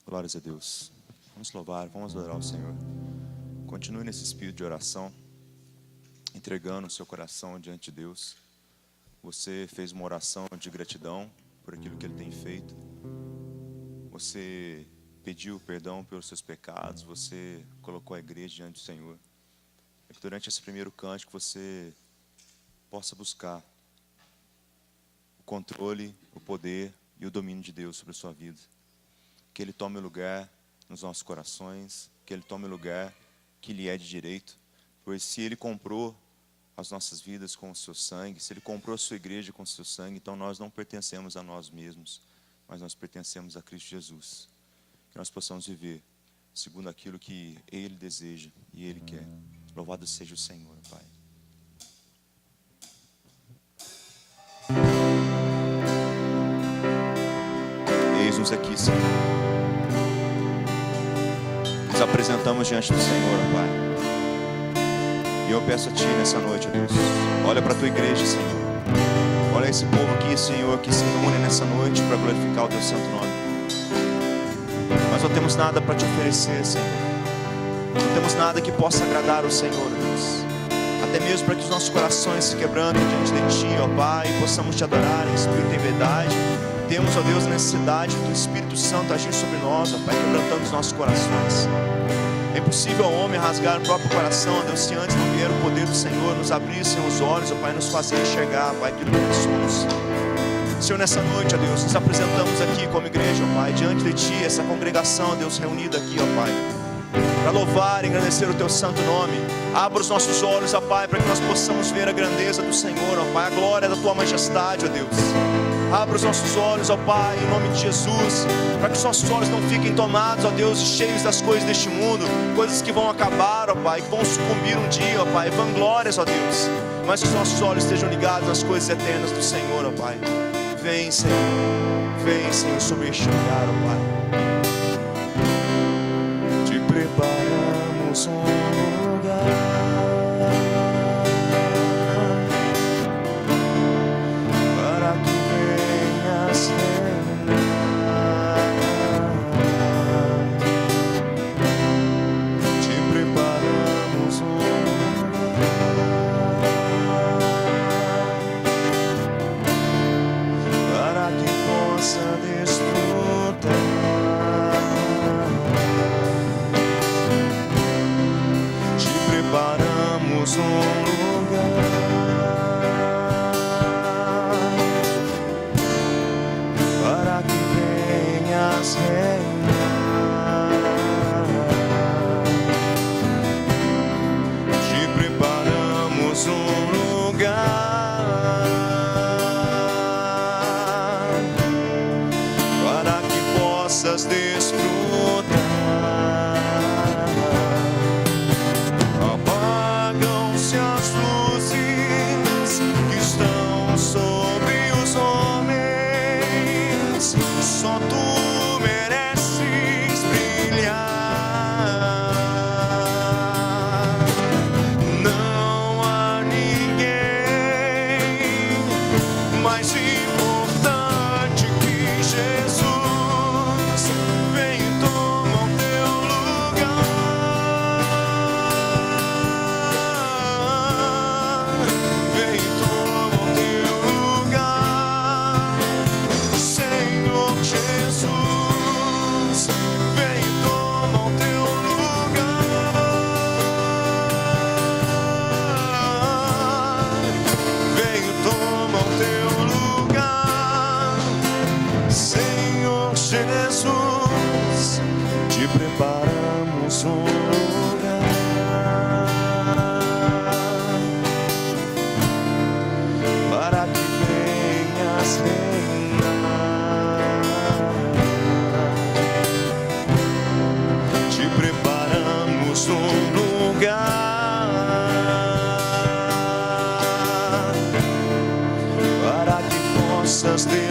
Glórias a Deus. Vamos louvar, vamos adorar o Senhor. Continue nesse espírito de oração, entregando o seu coração diante de Deus. Você fez uma oração de gratidão por aquilo que Ele tem feito. Você pediu perdão pelos seus pecados. Você colocou a igreja diante do Senhor. É que durante esse primeiro cântico você possa buscar o controle, o poder e o domínio de Deus sobre a sua vida. Que Ele tome lugar nos nossos corações, que Ele tome lugar que lhe é de direito, pois se Ele comprou as nossas vidas com o seu sangue, se Ele comprou a sua igreja com o seu sangue, então nós não pertencemos a nós mesmos, mas nós pertencemos a Cristo Jesus. Que nós possamos viver segundo aquilo que Ele deseja e Ele quer. Louvado seja o Senhor, Pai. Eis-nos aqui, Senhor. Nos apresentamos diante do Senhor, Pai. E eu peço a Ti nessa noite, ó Deus, olha para a Tua igreja, Senhor. Olha esse povo aqui, Senhor, que se reúne nessa noite para glorificar o Teu santo nome. Nós não temos nada para Te oferecer, Senhor. Não temos nada que possa agradar o Senhor, ó Deus. Até mesmo para que os nossos corações se quebrando diante de Ti, ó Pai, e possamos Te adorar em espírito e em verdade. Temos, ó Deus, necessidade do Espírito Santo agir sobre nós, ó Pai, quebrantando os nossos corações. É impossível ao homem rasgar o próprio coração, ó Deus, se antes não vier o poder do Senhor, nos abrissem os olhos, ó Pai, nos fazer enxergar, Pai, aquilo que nós somos. Senhor, nessa noite, ó Deus, nos apresentamos aqui como igreja, ó Pai, diante de Ti, essa congregação, ó Deus, reunida aqui, ó Pai, para louvar e engrandecer o Teu santo nome. Abra os nossos olhos, ó Pai, para que nós possamos ver a grandeza do Senhor, ó Pai, a glória da Tua majestade, ó Deus. Abra os nossos olhos, ó Pai, em nome de Jesus, para que os nossos olhos não fiquem tomados, ó Deus, cheios das coisas deste mundo, coisas que vão acabar, ó Pai, que vão sucumbir um dia, ó Pai, vanglórias, ó Deus, mas que os nossos olhos estejam ligados nas coisas eternas do Senhor, ó Pai. Vem, Senhor, sobre este lugar, ó Pai. Te preparamos um lugar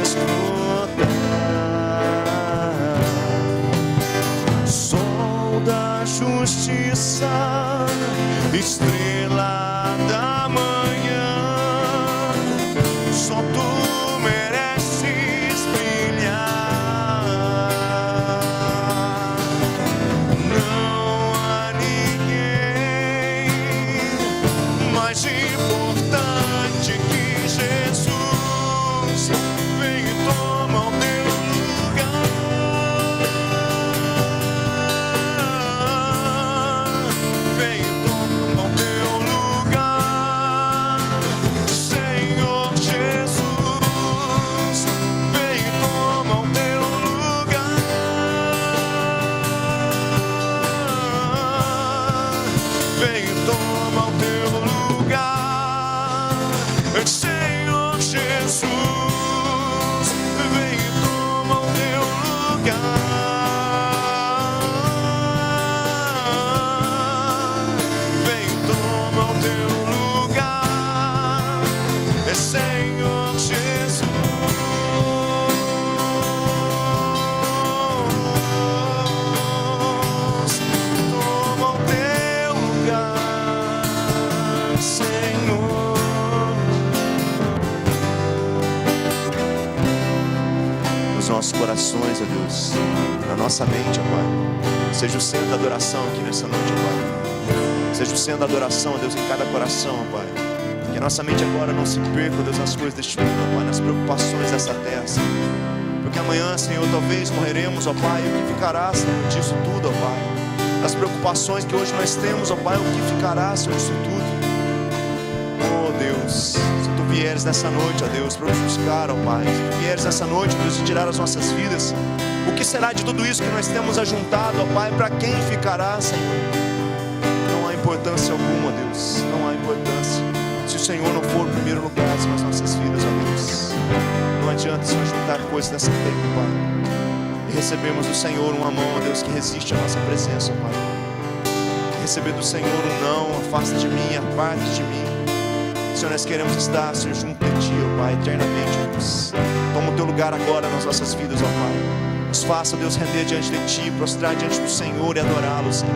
desfrutar. Só nos nossos corações, ó Deus, na nossa mente, ó Pai. Seja o centro da adoração aqui nessa noite, ó Pai. Seja o centro da adoração, ó Deus, em cada coração, ó Pai. Que a nossa mente agora não se perca, ó Deus, nas coisas deste mundo, ó Pai, nas preocupações dessa terra, Senhor. Porque amanhã, Senhor, talvez morreremos, ó Pai, e o que ficará, Senhor, disso tudo, ó Pai? As preocupações que hoje nós temos, ó Pai, o que ficará, Senhor, disso tudo? Oh Deus, se Tu vieres nessa noite, ó Deus, para nos buscar, ó Pai, se Tu vieres nessa noite, ó Deus, e tirar as nossas vidas, o que será de tudo isso que nós temos ajuntado, ó Pai? Para quem ficará, Senhor? Não há importância alguma, ó Deus, não há importância. Se o Senhor não for o primeiro lugar nas nossas vidas, ó Deus, não adianta, Senhor, juntar coisas nessa terra, Pai, e recebermos do Senhor uma mão, ó Deus, que resiste à nossa presença, ó Pai. Receber do Senhor um não, afasta de mim, aparte de mim. Senhor, nós queremos estar, Senhor, junto de Ti, ó Pai, eternamente, ó Deus. Toma o Teu lugar agora nas nossas vidas, ó Pai. Nos faça, Deus, render diante de Ti, prostrar diante do Senhor e adorá-lo, Senhor.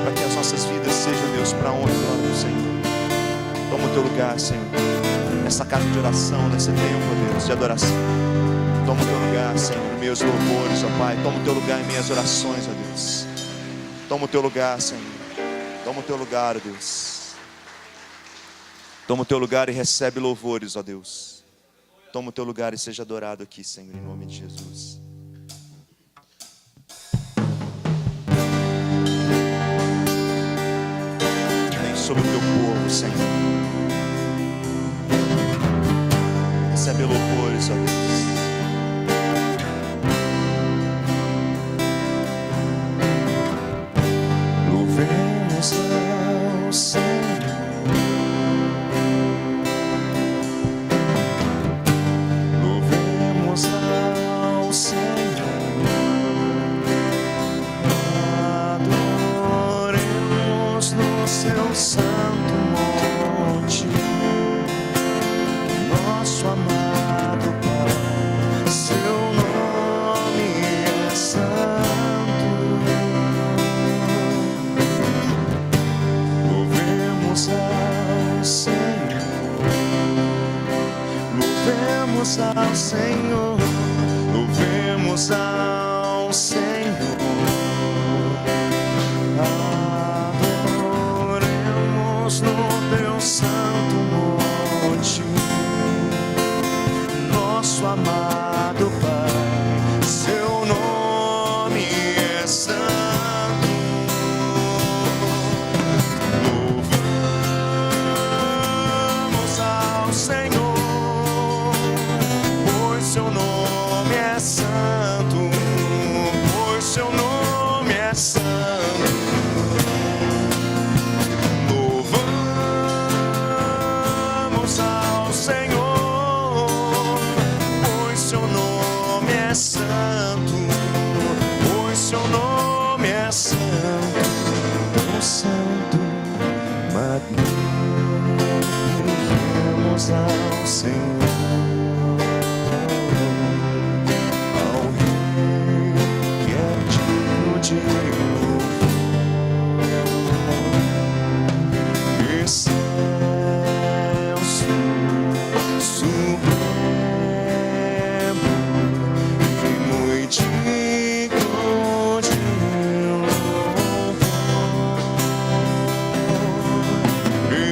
Para que as nossas vidas sejam, Deus, para a honra e glória do Senhor. Toma o Teu lugar, Senhor, nessa casa de oração, nesse tempo, ó Deus, de adoração. Toma o Teu lugar, Senhor, em meus louvores, ó Pai. Toma o Teu lugar em minhas orações, ó Deus. Toma o Teu lugar, Senhor. Toma o Teu lugar, ó Deus. Toma o Teu lugar e recebe louvores, ó Deus. Toma o Teu lugar e seja adorado aqui, Senhor, em nome de Jesus. Vem sobre o Teu povo, Senhor. Recebe louvores, ó Deus. Louvemos ao Senhor. Seu santo monte, nosso amado Pai, Seu nome é santo. Louvemos ao Senhor, louvemos ao Senhor, louvemos ao Senhor. No Teu santo monte, nosso amado Pai, Seu nome é santo. Louvamos ao Senhor, pois Seu nome é santo, pois Seu nome é santo. Santo, pois Seu nome é santo, tão santo, magnífico. Ao Senhor, ao Rei que é digno de louvor. Excelso, supremo,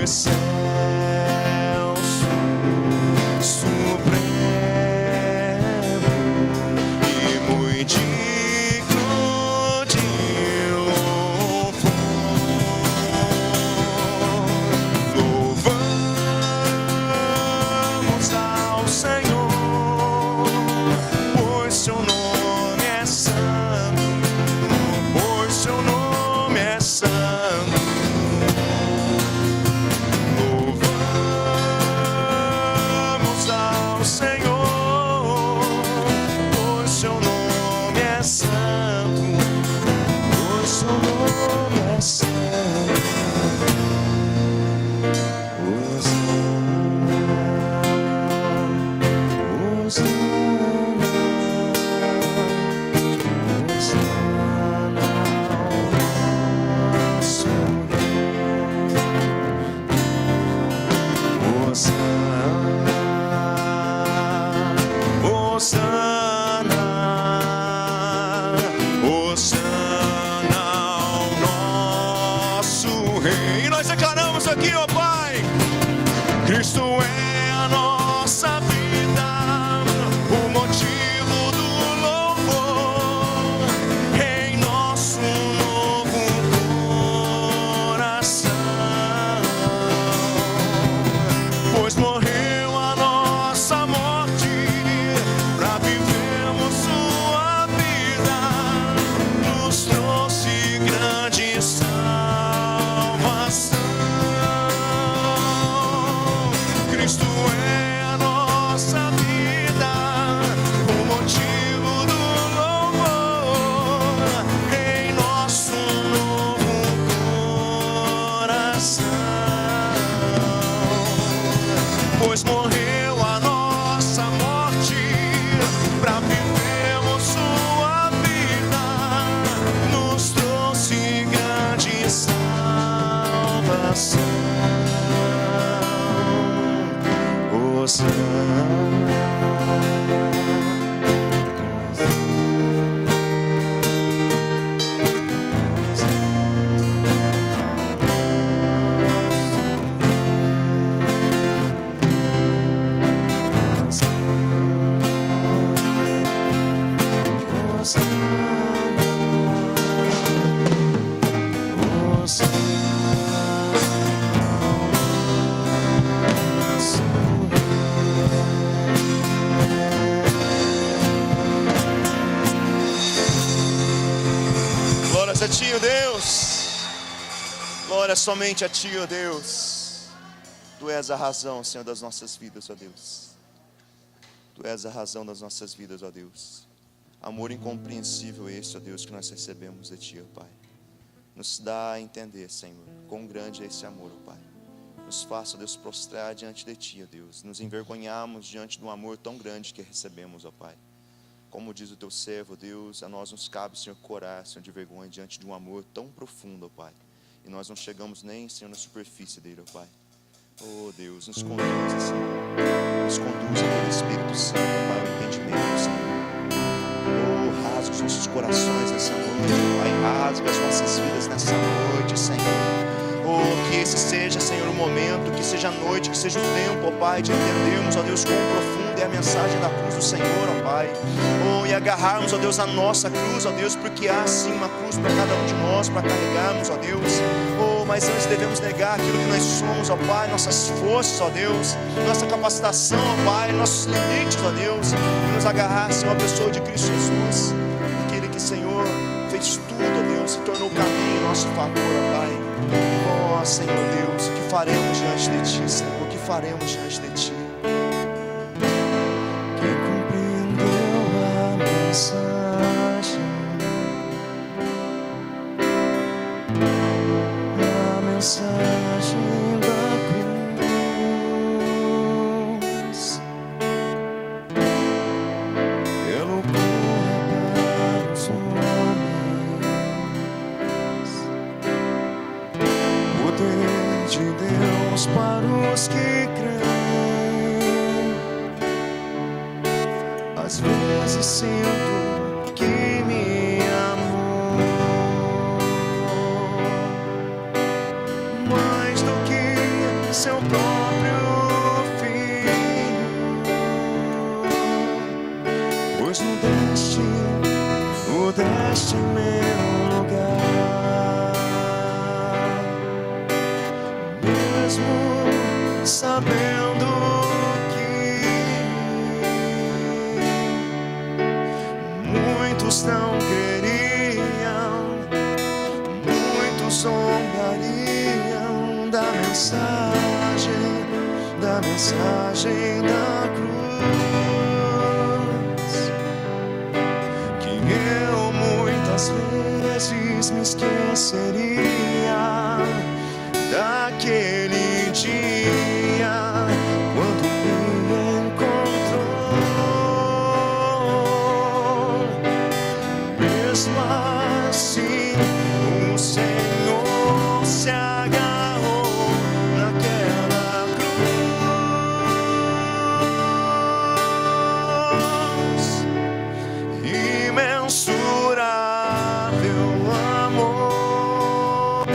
excelso, Glórias a Ti, ó Deus. Glória somente a Ti, ó Deus. Tu és a razão, Senhor, das nossas vidas, ó Deus. Tu és a razão das nossas vidas, ó Deus. Amor incompreensível esse, ó Deus, que nós recebemos de Ti, ó Pai. Nos dá a entender, Senhor, quão grande é esse amor, ó Pai. Nos faça, ó Deus, prostrar diante de Ti, ó Deus. Nos envergonharmos diante de um amor tão grande que recebemos, ó Pai. Como diz o Teu servo, ó Deus, a nós nos cabe, Senhor, corar, Senhor, de vergonha diante de um amor tão profundo, ó Pai. E nós não chegamos nem, Senhor, na superfície dele, ó Pai. Oh Deus, nos conduza, Senhor. Nos conduza pelo Espírito Santo, Pai, o entendimento, Senhor. Oh, rasga os nossos corações nessa noite, Pai. Rasga as nossas vidas nessa noite, Senhor. Oh, que esse seja, Senhor, o momento, que seja a noite, que seja o tempo, ó Pai, de entendermos, ó Deus, quão profunda é a mensagem da cruz do Senhor, ó Pai. Oh, e agarrarmos, ó Deus, a nossa cruz, ó Deus, porque há sim uma cruz para cada um de nós, para carregarmos, ó Deus. Oh, mas antes devemos negar aquilo que nós somos, ó Pai, nossas forças, ó Deus, nossa capacitação, ó Pai, nossos limites, ó Deus, e nos agarrar, Senhor, a pessoa de Cristo Jesus, aquele que, Senhor, fez tudo, ó Deus, e tornou o caminho em nosso favor, ó Pai. Ó Senhor Deus, o que faremos diante de Ti, Senhor? O que faremos diante de Ti? Quem compreendeu a mensagem da cruz, é loucura para os homens, poder de Deus para os que creem. Às vezes sinto que me amou mais do que seu próprio filho, pois o deste em meu lugar, mesmo sabendo que muitos não queriam, muitos zombariam da mensagem da cruz, que eu muitas vezes me esqueceria daquele dia quando me encontrou. Mesmo assim, o Senhor se agarrou naquela cruz. Imensurável amor,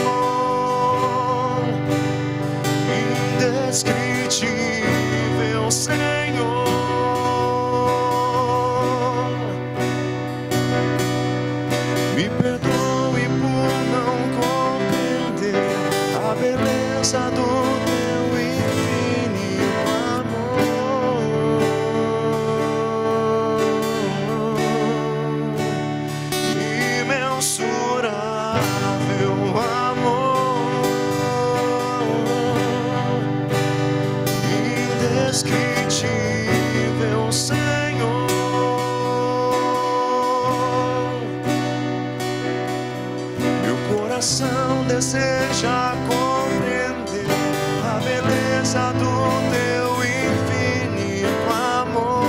indescritível Senhor. Me perdoe por não compreender a beleza do Teu infinito amor. Imensurável amor, indescritível Senhor. Meu coração deseja compreender a beleza do Teu infinito amor.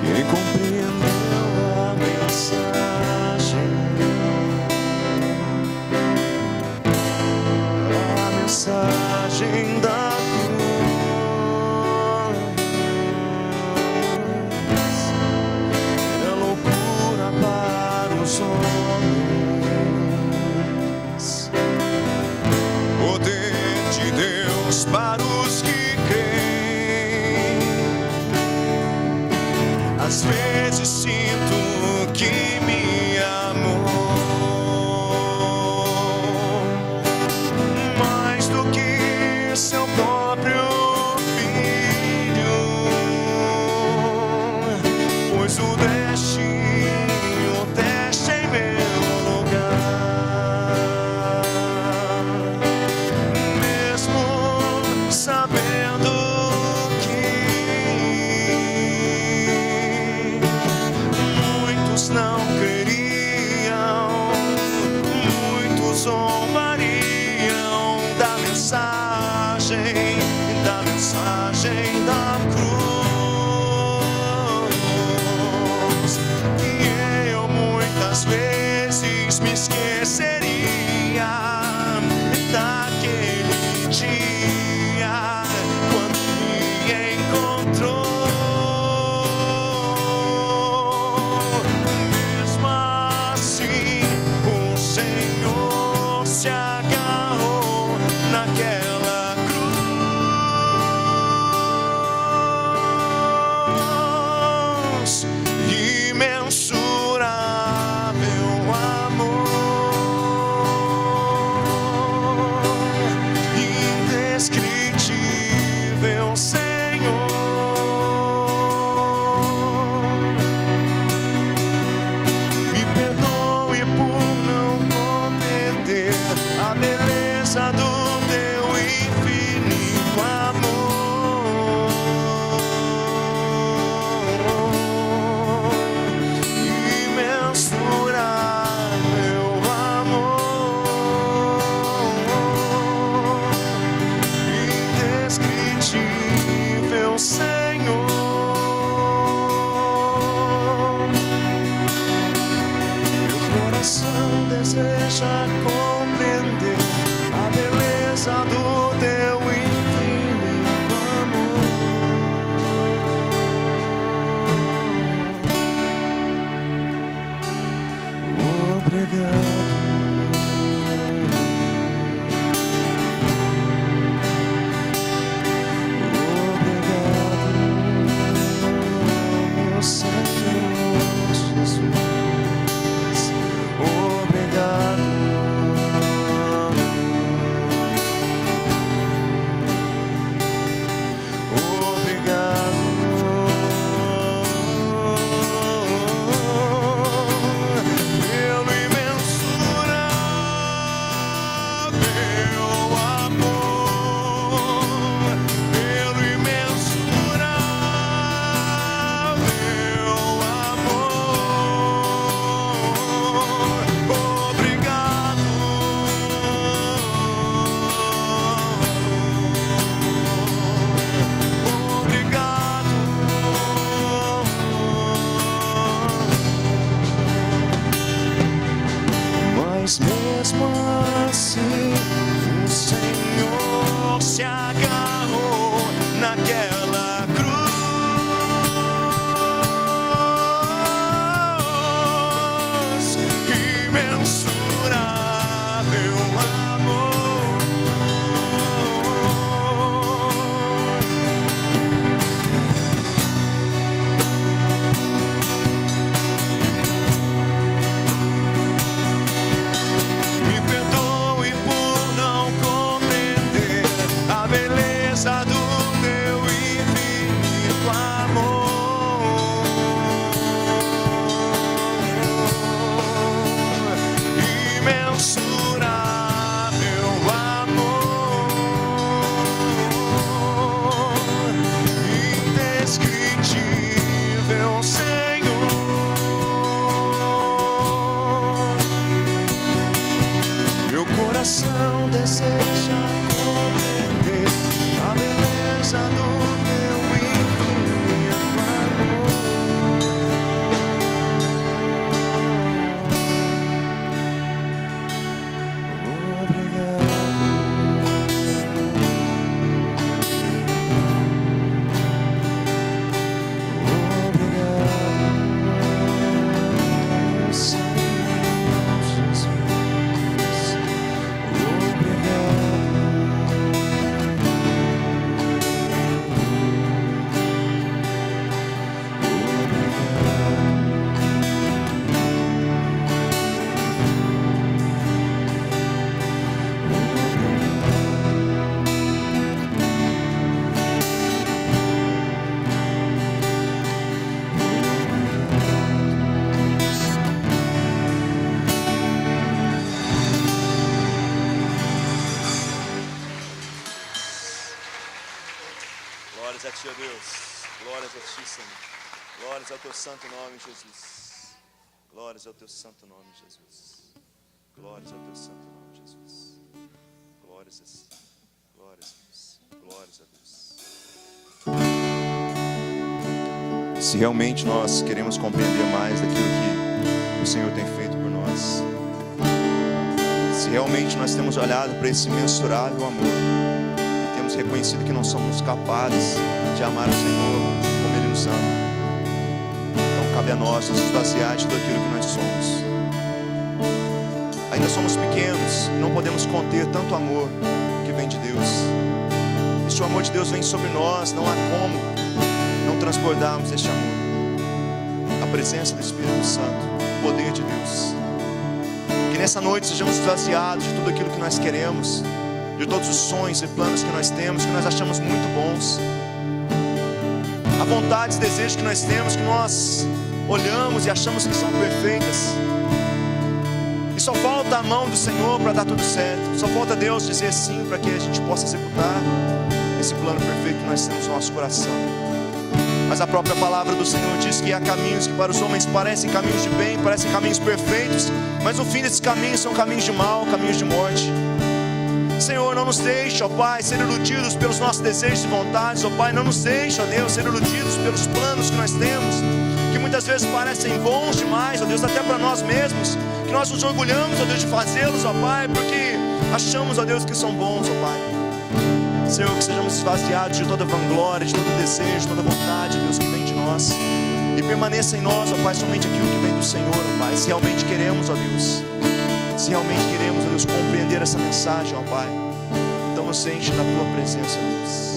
Quem compreendeu a mensagem da cruz, é loucura para os homens, poder de Deus para os que creem. Às vezes sinto que me amou mais do que seu próprio filho, pois o deste em meu lugar, mesmo sabendo que muitos não queriam, muitos zombariam da mensagem da cruz, e eu muitas vezes me esqueceria daquele dia quando me encontrou. Mesmo assim, o Senhor se agarrou naquela cruz. Imensurável amor, indescritível Senhor. Me perdoe por não compreender a beleza do teu infinito amor. Imensurável amor, indescritível Senhor. Meu coração deseja compreender a beleza do teu infinito amor. Obrigado. Obrigado, meu Senhor Jesus. Obrigado. Mas mesmo assim, o Senhor se agarrou naquela cruz. Imensurável amor, me perdoe por não compreender a beleza do teu infinito amor. Imensurável amor, indescritível Senhor. Meu coração deseja compreender a beleza do teu infinito amor. Obrigado, Senhor Jesus. Obrigado. Glórias a Ti, ó Deus. Glórias a Ti, Senhor. Glórias ao Teu santo nome, Jesus. Glórias ao Teu santo nome, Jesus. Glórias ao Teu santo nome, Jesus. Glórias a Ti. Glórias a Deus. Glórias a Deus. Se realmente nós queremos compreender mais daquilo que o Senhor tem feito por nós, se realmente nós temos olhado para esse imensurável amor, temos reconhecido que não somos capazes de amar o Senhor como Ele nos ama, então cabe a nós nos esvaziar de tudo aquilo que nós somos. Ainda somos pequenos, não podemos conter tanto amor que vem de Deus. E se o amor de Deus vem sobre nós, não há como não transbordarmos este amor. A presença do Espírito Santo, o poder de Deus. Que nessa noite sejamos esvaziados de tudo aquilo que nós queremos, de todos os sonhos e planos que nós temos, que nós achamos muito bons. Há vontades e desejos que nós temos, que nós olhamos e achamos que são perfeitas. E só falta a mão do Senhor para dar tudo certo. Só falta Deus dizer sim para que a gente possa executar esse plano perfeito que nós temos no nosso coração. Mas a própria palavra do Senhor diz que há caminhos que para os homens parecem caminhos de bem, parecem caminhos perfeitos, mas no fim desses caminhos são caminhos de mal, caminhos de morte. Senhor, não nos deixe, ó Pai, ser iludidos pelos nossos desejos e vontades, ó Pai, não nos deixe, ó Deus, ser iludidos pelos planos que nós temos, que muitas vezes parecem bons demais, ó Deus, até para nós mesmos, que nós nos orgulhamos, ó Deus, de fazê-los, ó Pai, porque achamos, ó Deus, que são bons, ó Pai. Senhor, que sejamos esvaziados de toda vanglória, de todo desejo, de toda vontade, Deus, que vem de nós, e permaneça em nós, ó Pai, somente aquilo que vem do Senhor, ó Pai. Se realmente queremos, ó Deus, se realmente queremos, ó Deus, compreender essa mensagem, ó Pai, então nos enche da Tua presença, Deus.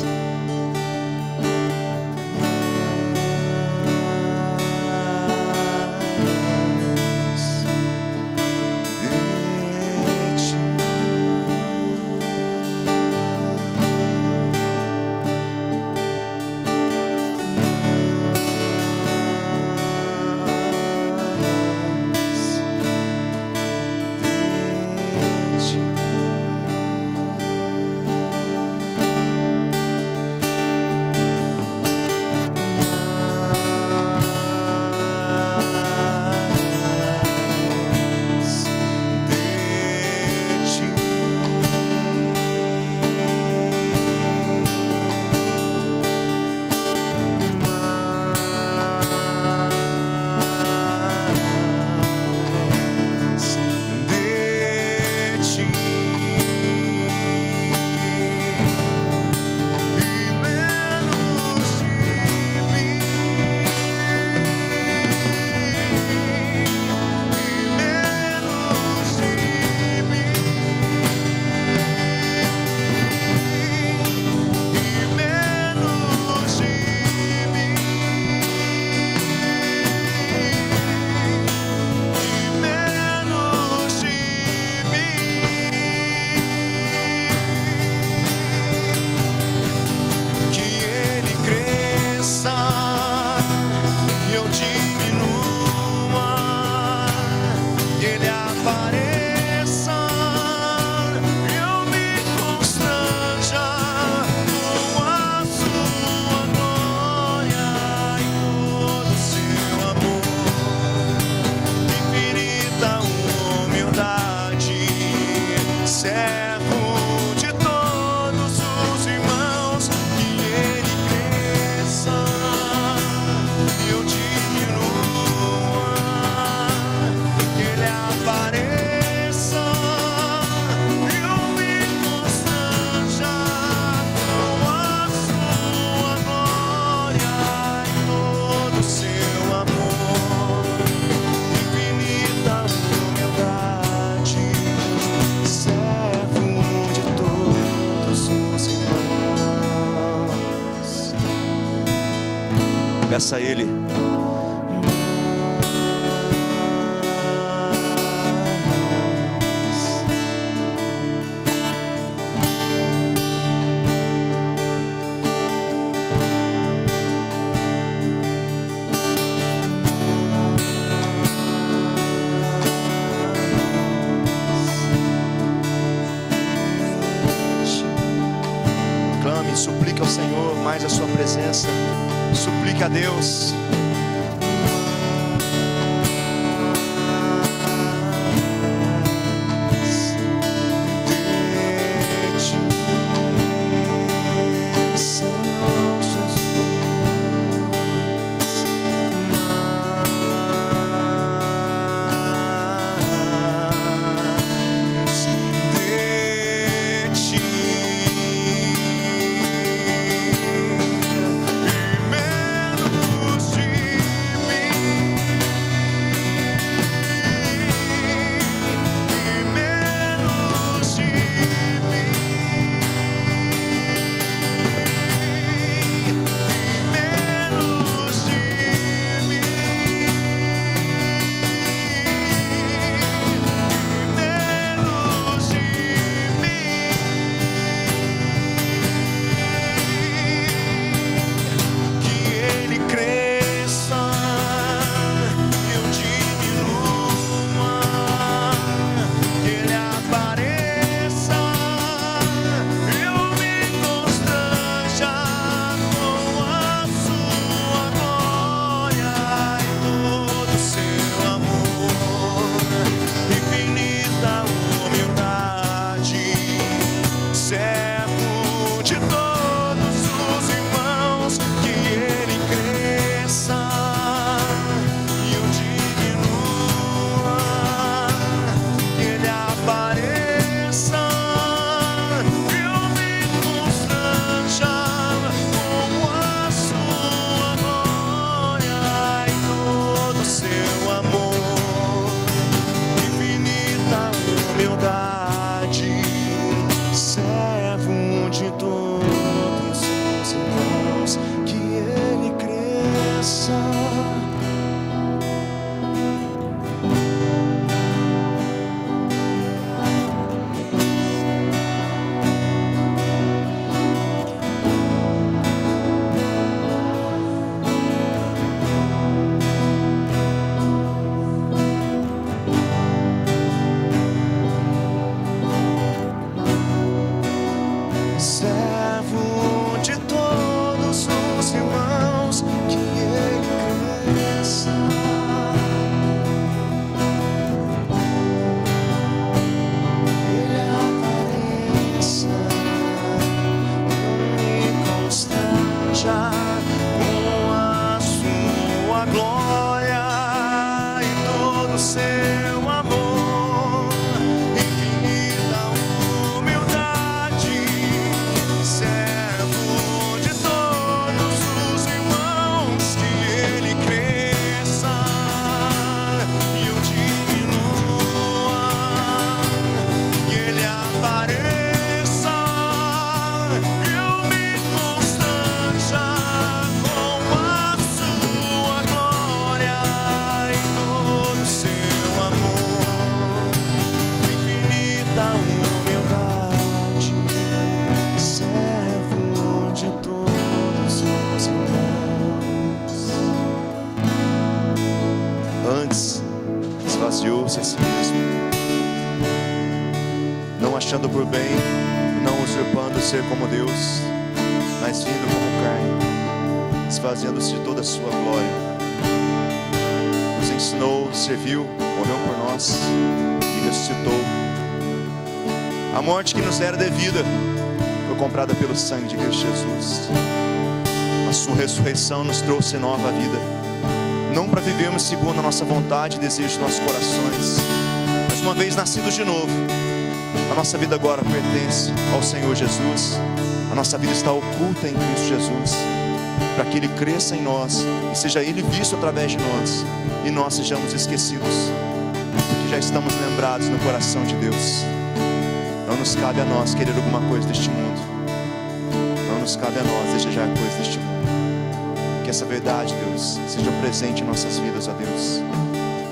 Peça a Ele. Clame, Suplique ao Senhor mais a sua presença. Suplique a Deus. Esvaziou-se a si mesmo, não achando por bem, não usurpando ser como Deus, mas vindo como carne, esvaziando-se de toda a sua glória. Nos ensinou, serviu, morreu por nós e ressuscitou. A morte que nos era devida foi comprada pelo sangue de Cristo Jesus. A sua ressurreição nos trouxe nova vida, não para vivermos segundo a nossa vontade e desejo de nossos corações, mas uma vez nascidos de novo, a nossa vida agora pertence ao Senhor Jesus. A nossa vida está oculta em Cristo Jesus, para que Ele cresça em nós e seja Ele visto através de nós, e nós sejamos esquecidos, porque já estamos lembrados no coração de Deus. Não nos cabe a nós querer alguma coisa deste mundo, não nos cabe a nós desejar coisas deste mundo. Que essa verdade, Deus, seja presente em nossas vidas, ó Deus.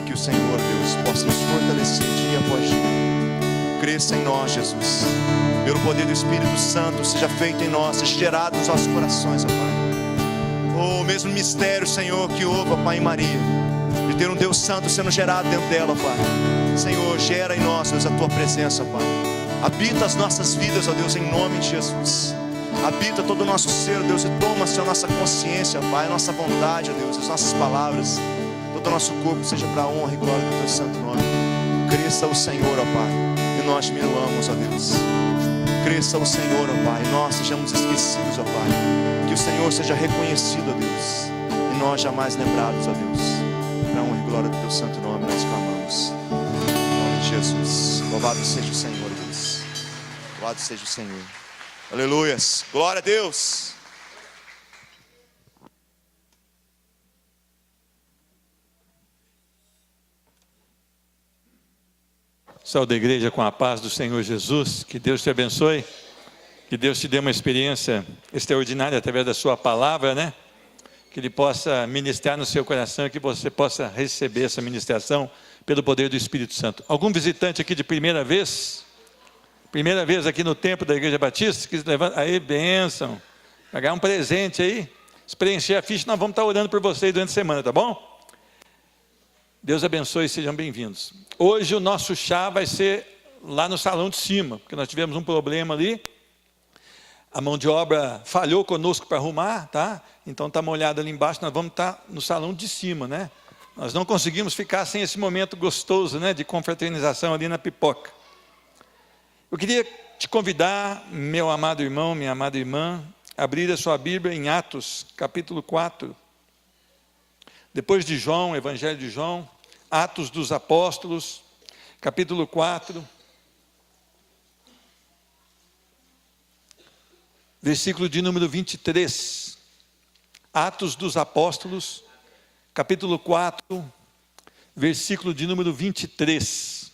E que o Senhor, Deus, possa nos fortalecer dia após dia. Cresça em nós, Jesus. Pelo poder do Espírito Santo, seja feito em nós, seja gerado nos nossos corações, ó Pai. Oh, o mesmo mistério, Senhor, que houve, ó Pai, em Maria, de ter um Deus Santo sendo gerado dentro dela, ó Pai. Senhor, gera em nós, Deus, a Tua presença, ó Pai. Habita as nossas vidas, ó Deus, em nome de Jesus. Habita todo o nosso ser, Deus, e toma, Senhor, a nossa consciência, Pai, a nossa vontade, ó Deus, as nossas palavras, todo o nosso corpo, seja para a honra e glória do Teu santo nome. Cresça o Senhor, ó Pai, e nós diminuamos, ó Deus. Cresça o Senhor, ó Pai, e nós sejamos esquecidos, ó Pai. Que o Senhor seja reconhecido, ó Deus, e nós jamais lembrados, ó Deus. Para a honra e glória do Teu santo nome, nós clamamos. Em nome de Jesus. Louvado seja o Senhor, Deus. Louvado seja o Senhor. Aleluias. Glória a Deus. Saúde a igreja com a paz do Senhor Jesus. Que Deus te abençoe. Que Deus te dê uma experiência extraordinária através da sua palavra, né? Que Ele possa ministrar no seu coração e que você possa receber essa ministração pelo poder do Espírito Santo. Algum visitante aqui de primeira vez? Primeira vez aqui no templo da Igreja Batista? Que levanta, aí, bênção. Pegar um presente aí. Se preencher a ficha, nós vamos estar orando por vocês durante a semana, tá bom? Deus abençoe e sejam bem-vindos. Hoje o nosso chá vai ser lá no salão de cima, porque nós tivemos um problema ali. A mão de obra falhou conosco para arrumar, tá? Então está molhado ali embaixo, nós vamos estar no salão de cima, né? Nós não conseguimos ficar sem esse momento gostoso, né? De confraternização ali na pipoca. Eu queria te convidar, meu amado irmão, minha amada irmã, a abrir a sua Bíblia em Atos, capítulo 4. Depois de João, Evangelho de João, Atos dos Apóstolos, capítulo 4, versículo de número 23. Atos dos Apóstolos, capítulo 4, versículo de número 23.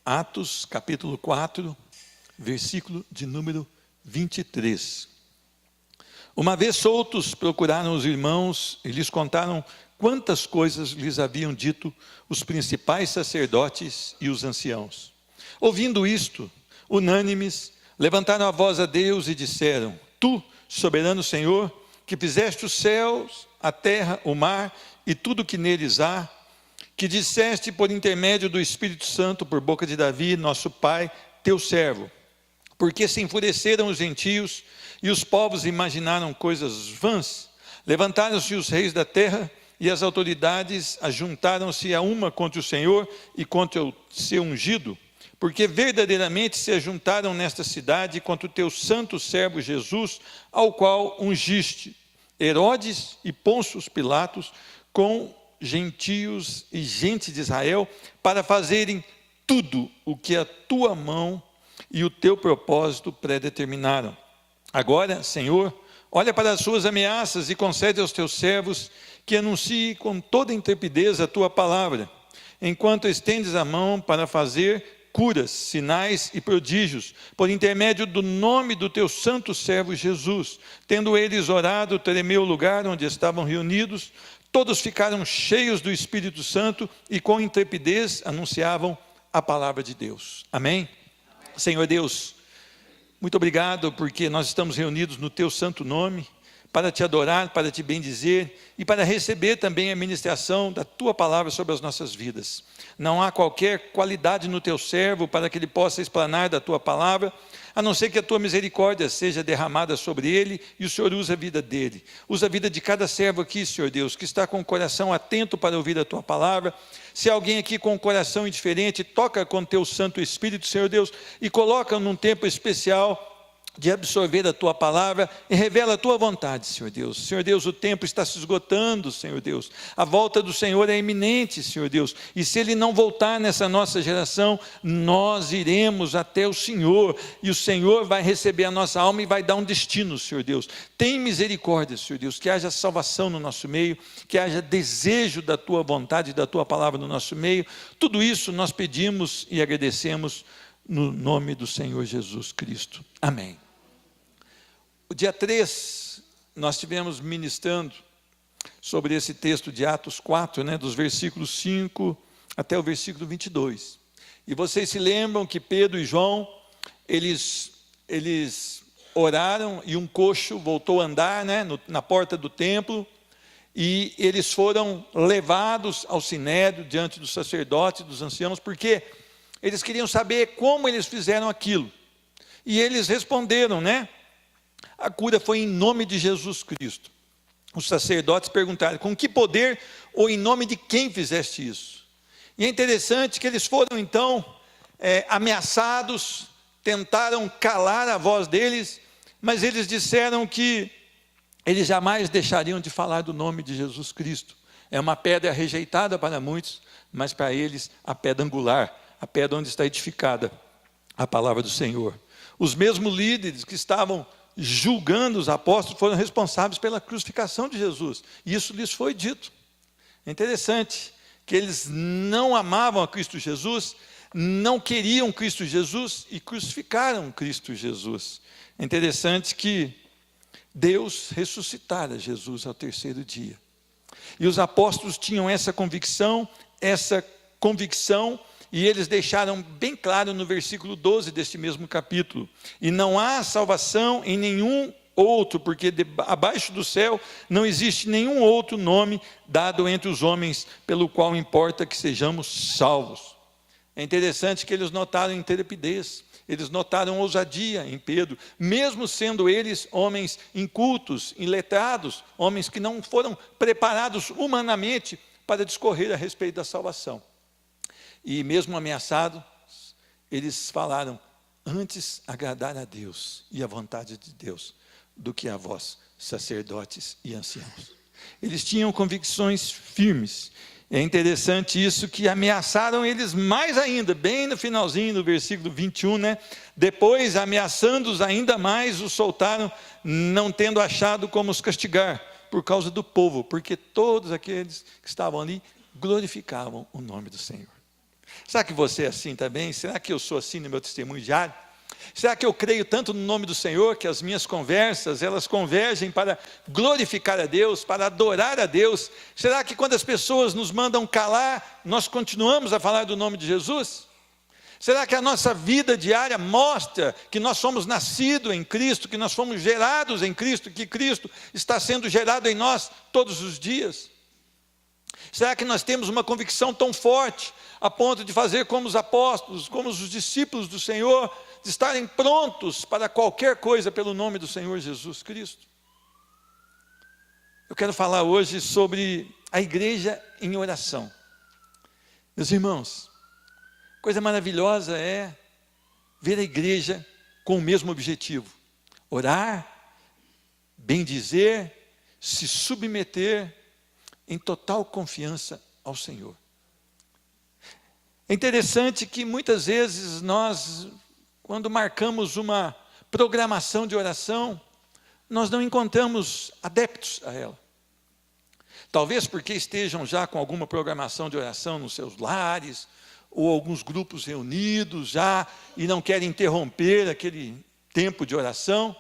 Atos, capítulo 4, versículo de número 23. Uma vez soltos, procuraram os irmãos e lhes contaram quantas coisas lhes haviam dito os principais sacerdotes e os anciãos. Ouvindo isto, unânimes, levantaram a voz a Deus e disseram: Tu, soberano Senhor, que fizeste os céus, a terra, o mar e tudo o que neles há, que disseste por intermédio do Espírito Santo, por boca de Davi, nosso pai, teu servo, porque se enfureceram os gentios e os povos imaginaram coisas vãs, levantaram-se os reis da terra e as autoridades ajuntaram-se a uma contra o Senhor e contra o seu ungido, porque verdadeiramente se ajuntaram nesta cidade contra o teu santo servo Jesus, ao qual ungiste Herodes e Pôncio Pilatos com gentios e gente de Israel, para fazerem tudo o que a tua mão e o teu propósito predeterminaram. Agora, Senhor, olha para as suas ameaças e concede aos teus servos que anuncie com toda intrepidez a tua palavra, enquanto estendes a mão para fazer curas, sinais e prodígios, por intermédio do nome do teu santo servo Jesus. Tendo eles orado, tremeu o lugar onde estavam reunidos. Todos ficaram cheios do Espírito Santo e com intrepidez anunciavam a palavra de Deus. Amém? Senhor Deus, muito obrigado porque nós estamos reunidos no teu santo nome, para te adorar, para te bendizer e para receber também a ministração da tua palavra sobre as nossas vidas. Não há qualquer qualidade no teu servo para que ele possa explanar da tua palavra, a não ser que a tua misericórdia seja derramada sobre ele e o Senhor usa a vida dele. Usa a vida de cada servo aqui, Senhor Deus, que está com o coração atento para ouvir a tua palavra. Se alguém aqui com o coração indiferente, toca com teu Santo Espírito, Senhor Deus, e coloca num tempo especial de absorver a tua palavra e revela a tua vontade, Senhor Deus. Senhor Deus, o tempo está se esgotando, Senhor Deus. A volta do Senhor é iminente, Senhor Deus. E se Ele não voltar nessa nossa geração, nós iremos até o Senhor. E o Senhor vai receber a nossa alma e vai dar um destino, Senhor Deus. Tem misericórdia, Senhor Deus, que haja salvação no nosso meio, que haja desejo da tua vontade e da tua palavra no nosso meio. Tudo isso nós pedimos e agradecemos no nome do Senhor Jesus Cristo. Amém. O dia 3, nós estivemos ministrando sobre esse texto de Atos 4, dos versículos 5 até o versículo 22. E vocês se lembram que Pedro e João, eles oraram e um coxo voltou a andar, na porta do templo. e eles foram levados ao sinédrio diante dos sacerdotes, dos anciãos, porque eles queriam saber como eles fizeram aquilo. E eles responderam, né? A cura foi em nome de Jesus Cristo. Os sacerdotes perguntaram: com que poder ou em nome de quem fizeste isso? E é interessante que eles foram então ameaçados, tentaram calar a voz deles, mas eles disseram que eles jamais deixariam de falar do nome de Jesus Cristo. É uma pedra rejeitada para muitos, mas para eles a pedra angular, a pedra onde está edificada a palavra do Senhor. Os mesmos líderes que estavam julgando os apóstolos foram responsáveis pela crucificação de Jesus. E isso lhes foi dito. É interessante que eles não amavam a Cristo Jesus, não queriam Cristo Jesus e crucificaram Cristo Jesus. É interessante que Deus ressuscitara Jesus ao terceiro dia. E os apóstolos tinham essa convicção, e eles deixaram bem claro no versículo 12 deste mesmo capítulo: e não há salvação em nenhum outro, porque abaixo do céu não existe nenhum outro nome dado entre os homens pelo qual importa que sejamos salvos. É interessante que eles notaram intrepidez, eles notaram ousadia em Pedro, mesmo sendo eles homens incultos, iletrados, homens que não foram preparados humanamente para discorrer a respeito da salvação. E mesmo ameaçados, eles falaram: antes agradar a Deus e a vontade de Deus, do que a vós, sacerdotes e anciãos. Eles tinham convicções firmes. É interessante isso, que ameaçaram eles mais ainda, bem no finalzinho do versículo 21, né? Depois, ameaçando-os ainda mais, os soltaram, não tendo achado como os castigar, por causa do povo, porque todos aqueles que estavam ali glorificavam o nome do Senhor. Será que você é assim também? Será que eu sou assim no meu testemunho diário? Será que eu creio tanto no nome do Senhor que as minhas conversas, elas convergem para glorificar a Deus, para adorar a Deus? Será que quando as pessoas nos mandam calar, nós continuamos a falar do nome de Jesus? Será que a nossa vida diária mostra que nós somos nascidos em Cristo, que nós fomos gerados em Cristo, que Cristo está sendo gerado em nós todos os dias? Será que nós temos uma convicção tão forte a ponto de fazer como os apóstolos, como os discípulos do Senhor, de estarem prontos para qualquer coisa pelo nome do Senhor Jesus Cristo? Eu quero falar hoje sobre a igreja em oração. Meus irmãos, coisa maravilhosa é ver a igreja com o mesmo objetivo: orar, bendizer, se submeter em total confiança ao Senhor. É interessante que muitas vezes nós, quando marcamos uma programação de oração, nós não encontramos adeptos a ela. Talvez porque estejam já com alguma programação de oração nos seus lares, ou alguns grupos reunidos já, e não querem interromper aquele tempo de oração,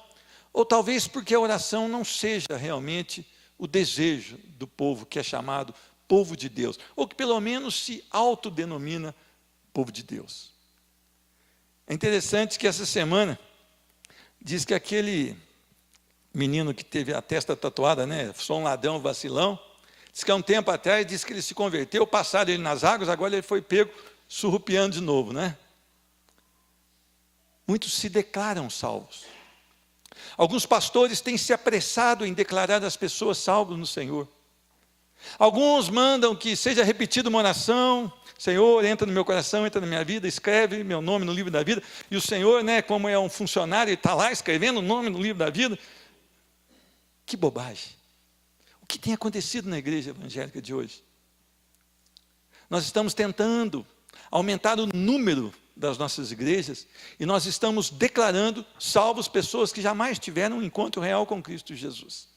ou talvez porque a oração não seja realmente o desejo do povo que é chamado povo de Deus, ou que pelo menos se autodenomina povo de Deus. É interessante que essa semana diz que aquele menino que teve a testa tatuada, né, sou um ladrão, vacilão, diz que há um tempo atrás disse que ele se converteu, passaram ele nas águas, agora ele foi pego surrupiando de novo, né? Muitos se declaram salvos. Alguns pastores têm se apressado em declarar as pessoas salvas no Senhor. Alguns mandam que seja repetida uma oração: Senhor, entra no meu coração, entra na minha vida, escreve meu nome no livro da vida. E o Senhor, né, como é um funcionário, ele está lá escrevendo o nome no livro da vida. Que bobagem. O que tem acontecido na igreja evangélica de hoje? Nós estamos tentando aumentar o número das nossas igrejas, e nós estamos declarando salvos pessoas que jamais tiveram um encontro real com Cristo Jesus.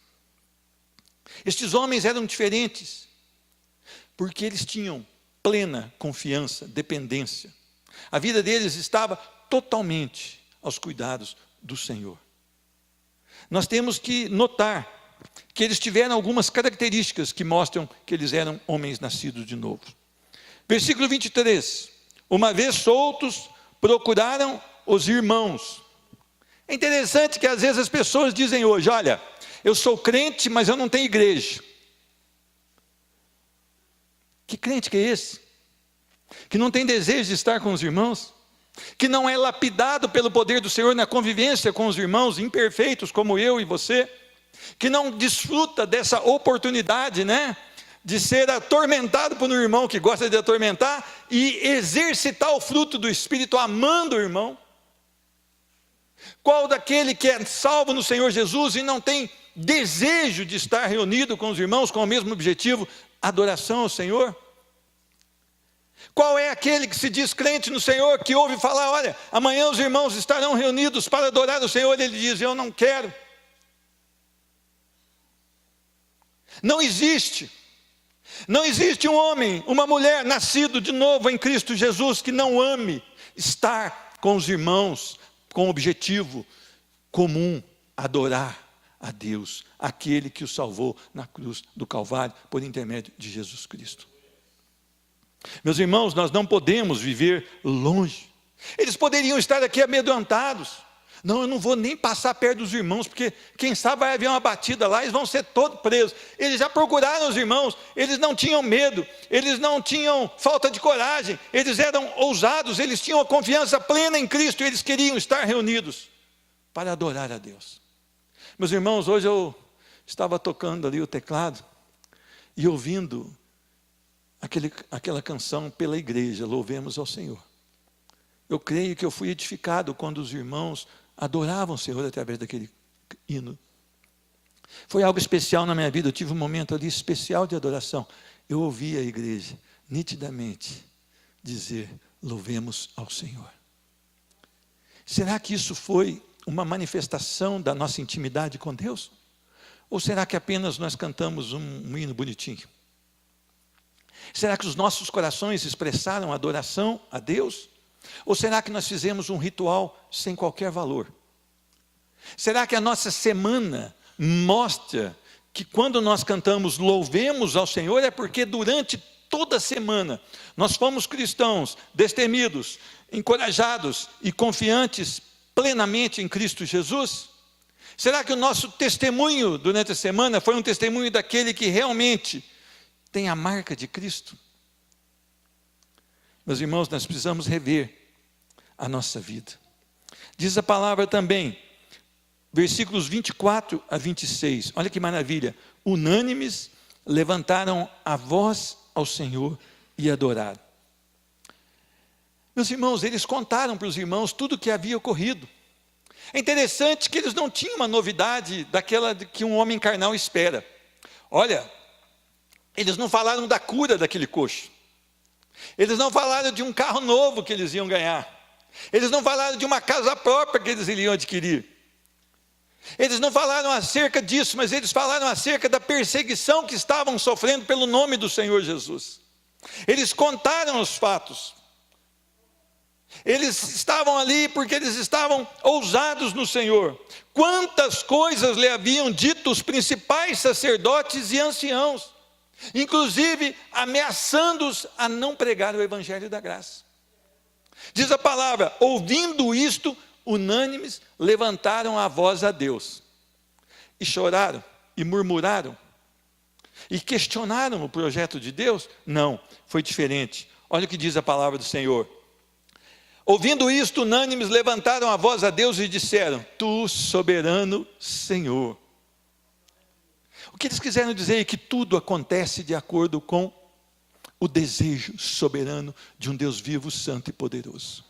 Estes homens eram diferentes, porque eles tinham plena confiança, dependência. A vida deles estava totalmente aos cuidados do Senhor. Nós temos que notar que eles tiveram algumas características que mostram que eles eram homens nascidos de novo. Versículo 23. Uma vez soltos, procuraram os irmãos. É interessante que às vezes as pessoas dizem hoje: olha, eu sou crente, mas eu não tenho igreja. Que crente que é esse? Que não tem desejo de estar com os irmãos? Que não é lapidado pelo poder do Senhor na convivência com os irmãos imperfeitos como eu e você? Que não desfruta dessa oportunidade, né? De ser atormentado por um irmão que gosta de atormentar e exercitar o fruto do Espírito amando o irmão? Qual daquele que é salvo no Senhor Jesus e não tem desejo de estar reunido com os irmãos com o mesmo objetivo, adoração ao Senhor? Qual é aquele que se diz crente no Senhor, que ouve falar, olha, amanhã os irmãos estarão reunidos para adorar o Senhor, ele diz, eu não quero. Não existe um homem, uma mulher nascido de novo em Cristo Jesus que não ame estar com os irmãos com o objetivo comum, adorar a Deus, aquele que o salvou na cruz do Calvário por intermédio de Jesus Cristo. Meus irmãos, nós não podemos viver longe. Eles poderiam estar aqui amedrontados. Não, eu não vou nem passar perto dos irmãos, porque quem sabe vai haver uma batida lá, eles vão ser todos presos. Eles já procuraram os irmãos, eles não tinham medo, eles não tinham falta de coragem, eles eram ousados, eles tinham a confiança plena em Cristo, e eles queriam estar reunidos para adorar a Deus. Meus irmãos, hoje eu estava tocando ali o teclado e ouvindo aquela canção pela igreja, louvemos ao Senhor. Eu creio que eu fui edificado quando os irmãos adoravam o Senhor através daquele hino. Foi algo especial na minha vida, eu tive um momento ali especial de adoração. Eu ouvi a igreja nitidamente dizer, louvemos ao Senhor. Será que isso foi uma manifestação da nossa intimidade com Deus? Ou será que apenas nós cantamos um hino bonitinho? Será que os nossos corações expressaram adoração a Deus? Ou será que nós fizemos um ritual sem qualquer valor? Será que a nossa semana mostra que quando nós cantamos louvemos ao Senhor, é porque durante toda a semana nós fomos cristãos, destemidos, encorajados e confiantes plenamente em Cristo Jesus? Será que o nosso testemunho durante a semana foi um testemunho daquele que realmente tem a marca de Cristo? Meus irmãos, nós precisamos rever a nossa vida. Diz a palavra também, versículos 24 a 26, olha que maravilha. Unânimes levantaram a voz ao Senhor e adoraram. Meus irmãos, eles contaram para os irmãos tudo o que havia ocorrido. É interessante que eles não tinham uma novidade daquela que um homem carnal espera. Olha, eles não falaram da cura daquele coxo. Eles não falaram de um carro novo que eles iam ganhar. Eles não falaram de uma casa própria que eles iriam adquirir. Eles não falaram acerca disso, mas eles falaram acerca da perseguição que estavam sofrendo pelo nome do Senhor Jesus. Eles contaram os fatos. Eles estavam ali porque eles estavam ousados no Senhor. Quantas coisas lhe haviam dito os principais sacerdotes e anciãos, inclusive ameaçando-os a não pregar o evangelho da graça. Diz a palavra, ouvindo isto, unânimes levantaram a voz a Deus, e choraram, e murmuraram, e questionaram o projeto de Deus? Não, foi diferente. Olha o que diz a palavra do Senhor. Ouvindo isto, unânimes levantaram a voz a Deus e disseram, Tu, soberano Senhor. O que eles quiseram dizer é que tudo acontece de acordo com o desejo soberano de um Deus vivo, santo e poderoso.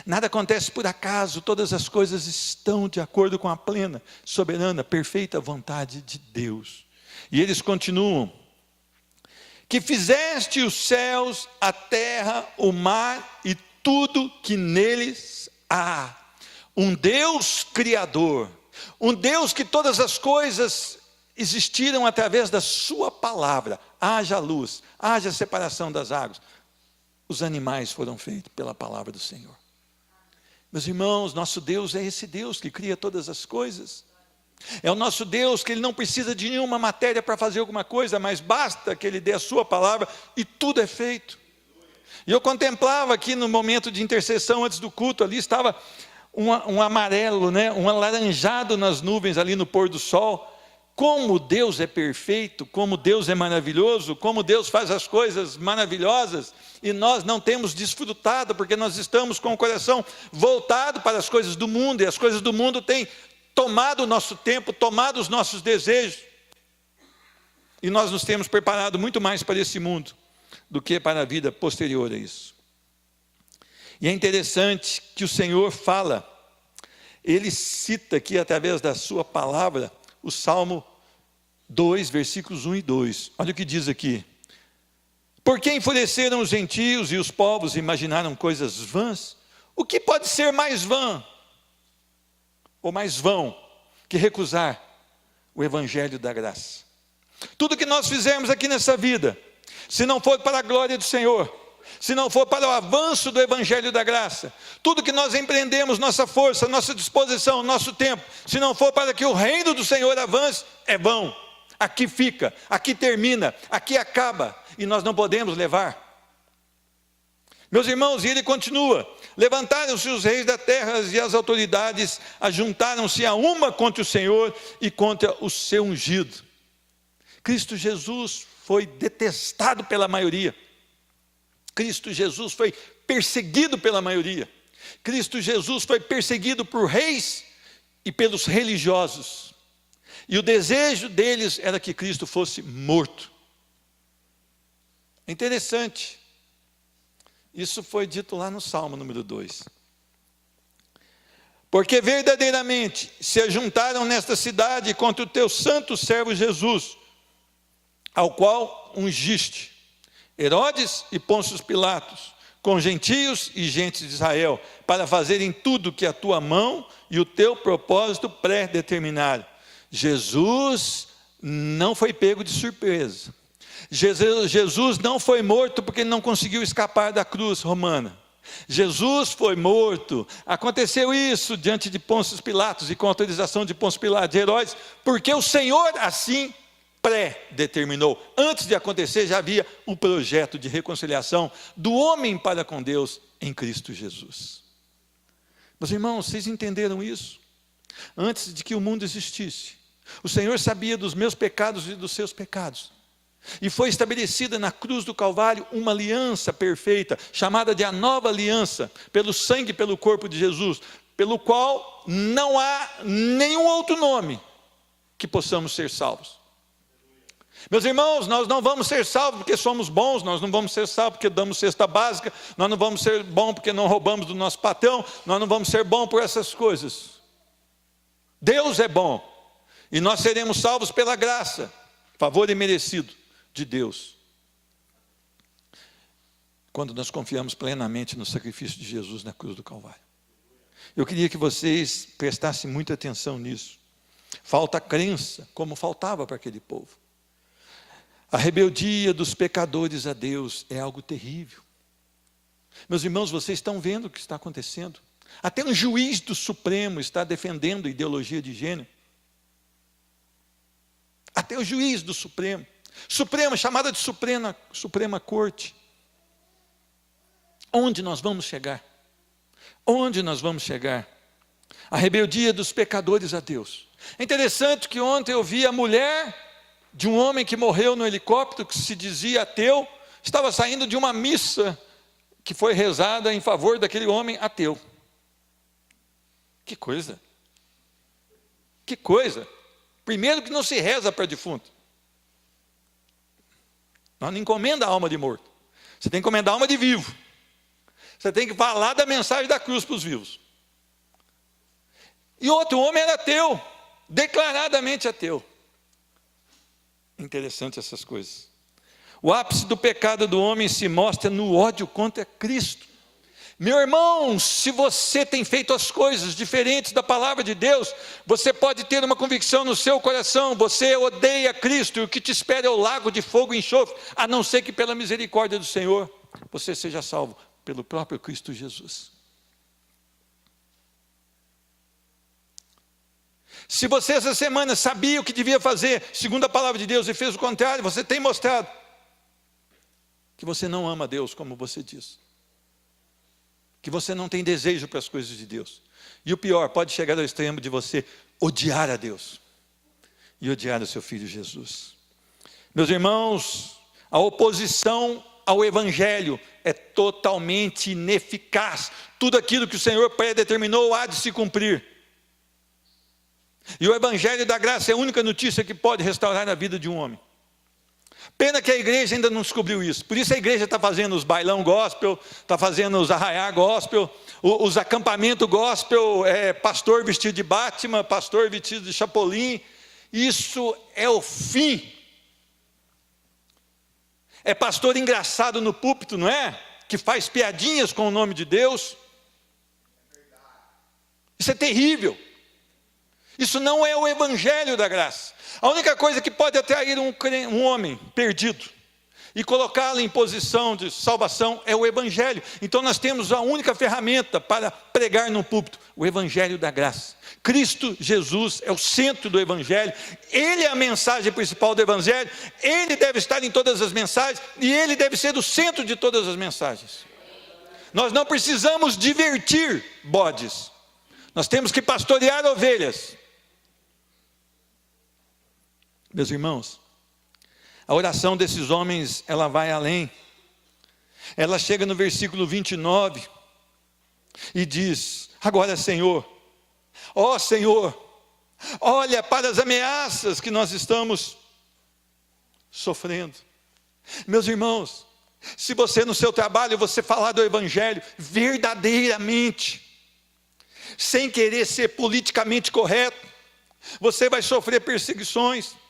Nada acontece por acaso, todas as coisas estão de acordo com a plena, soberana, perfeita vontade de Deus. E eles continuam, que fizeste os céus, a terra, o mar e tudo que neles há. Um Deus criador, um Deus que todas as coisas existiram através da sua palavra. Haja luz, haja separação das águas. Os animais foram feitos pela palavra do Senhor. Meus irmãos, nosso Deus é esse Deus que cria todas as coisas. É o nosso Deus que Ele não precisa de nenhuma matéria para fazer alguma coisa, mas basta que Ele dê a sua palavra e tudo é feito. E eu contemplava aqui no momento de intercessão antes do culto, ali estava um amarelo, né, um alaranjado nas nuvens ali no pôr do sol, como Deus é perfeito, como Deus é maravilhoso, como Deus faz as coisas maravilhosas, e nós não temos desfrutado, porque nós estamos com o coração voltado para as coisas do mundo, e as coisas do mundo têm tomado o nosso tempo, tomado os nossos desejos, e nós nos temos preparado muito mais para esse mundo, do que para a vida posterior a isso. E é interessante que o Senhor fala, Ele cita aqui através da sua palavra, o Salmo 2, versículos 1 e 2. Olha o que diz aqui. Por que enfureceram os gentios e os povos imaginaram coisas vãs? O que pode ser mais vã, ou mais vão, que recusar o evangelho da graça? Tudo que nós fizermos aqui nessa vida, se não for para a glória do Senhor, se não for para o avanço do evangelho da graça, tudo que nós empreendemos, nossa força, nossa disposição, nosso tempo, se não for para que o reino do Senhor avance, é vão. Aqui fica, aqui termina, aqui acaba, e nós não podemos levar. Meus irmãos, e ele continua, levantaram-se os reis da terra e as autoridades ajuntaram-se a uma contra o Senhor e contra o seu ungido. Cristo Jesus foi detestado pela maioria. Cristo Jesus foi perseguido pela maioria. Cristo Jesus foi perseguido por reis e pelos religiosos. E o desejo deles era que Cristo fosse morto. É interessante. Isso foi dito lá no Salmo número 2. Porque verdadeiramente se ajuntaram nesta cidade contra o teu santo servo Jesus, ao qual ungiste Herodes e Pôncio Pilatos, com gentios e gentes de Israel, para fazerem tudo que a tua mão e o teu propósito pré-determinaram. Jesus não foi pego de surpresa. Jesus não foi morto porque ele não conseguiu escapar da cruz romana. Jesus foi morto, aconteceu isso diante de Pôncio Pilatos e com autorização de Pôncio Pilatos, de Herodes, porque o Senhor assim pré-determinou. Antes de acontecer já havia um projeto de reconciliação do homem para com Deus em Cristo Jesus. Meus irmãos, vocês entenderam isso? Antes de que o mundo existisse, o Senhor sabia dos meus pecados e dos seus pecados. E foi estabelecida na cruz do Calvário uma aliança perfeita, chamada de a nova aliança, pelo sangue e pelo corpo de Jesus, pelo qual não há nenhum outro nome que possamos ser salvos. Meus irmãos, nós não vamos ser salvos porque somos bons, nós não vamos ser salvos porque damos cesta básica, nós não vamos ser bons porque não roubamos do nosso patrão, nós não vamos ser bons por essas coisas. Deus é bom, e nós seremos salvos pela graça, favor imerecido de Deus, quando nós confiamos plenamente no sacrifício de Jesus na cruz do Calvário. Eu queria que vocês prestassem muita atenção nisso. Falta crença, como faltava para aquele povo. A rebeldia dos pecadores a Deus é algo terrível. Meus irmãos, vocês estão vendo o que está acontecendo? Até um juiz do Supremo está defendendo a ideologia de gênero. Até o juiz do Supremo, chamada de Suprema Corte. Onde nós vamos chegar? Onde nós vamos chegar? A rebeldia dos pecadores a Deus. É interessante que ontem eu vi a mulher de um homem que morreu no helicóptero, que se dizia ateu, estava saindo de uma missa que foi rezada em favor daquele homem ateu. Que coisa! Que coisa! Primeiro que não se reza para defunto. Nós não encomenda a alma de morto. Você tem que encomendar a alma de vivo. Você tem que falar da mensagem da cruz para os vivos. E outro homem era ateu, declaradamente ateu. Interessante essas coisas. O ápice do pecado do homem se mostra no ódio contra Cristo. Meu irmão, se você tem feito as coisas diferentes da palavra de Deus, você pode ter uma convicção no seu coração, você odeia Cristo, e o que te espera é o lago de fogo e enxofre, a não ser que pela misericórdia do Senhor, você seja salvo pelo próprio Cristo Jesus. Se você essa semana sabia o que devia fazer, segundo a palavra de Deus, e fez o contrário, você tem mostrado que você não ama Deus como você diz. Que você não tem desejo para as coisas de Deus. E o pior, pode chegar ao extremo de você odiar a Deus. e odiar o seu Filho Jesus. Meus irmãos, a oposição ao Evangelho é totalmente ineficaz. Tudo aquilo que o Senhor predeterminou há de se cumprir. E o Evangelho da graça é a única notícia que pode restaurar a vida de um homem. Pena que a igreja ainda não descobriu isso. Por isso a igreja está fazendo os bailão gospel, está fazendo os arraiá gospel, os acampamentos gospel, pastor vestido de Batman, pastor vestido de Chapolin. Isso é o fim. É pastor engraçado no púlpito, não é? Que faz piadinhas com o nome de Deus. Isso é terrível. Isso não é o Evangelho da graça. A única coisa que pode atrair um homem perdido e colocá-lo em posição de salvação é o Evangelho. Então nós temos a única ferramenta para pregar no púlpito, o Evangelho da graça. Cristo Jesus é o centro do Evangelho, Ele é a mensagem principal do Evangelho, Ele deve estar em todas as mensagens e Ele deve ser o centro de todas as mensagens. Nós não precisamos divertir bodes, nós temos que pastorear ovelhas. Meus irmãos, a oração desses homens, ela vai além. Ela chega no versículo 29 e diz: agora, Senhor, ó Senhor, olha para as ameaças que nós estamos sofrendo. Meus irmãos, se você no seu trabalho, você falar do Evangelho verdadeiramente, sem querer ser politicamente correto, você vai sofrer perseguições.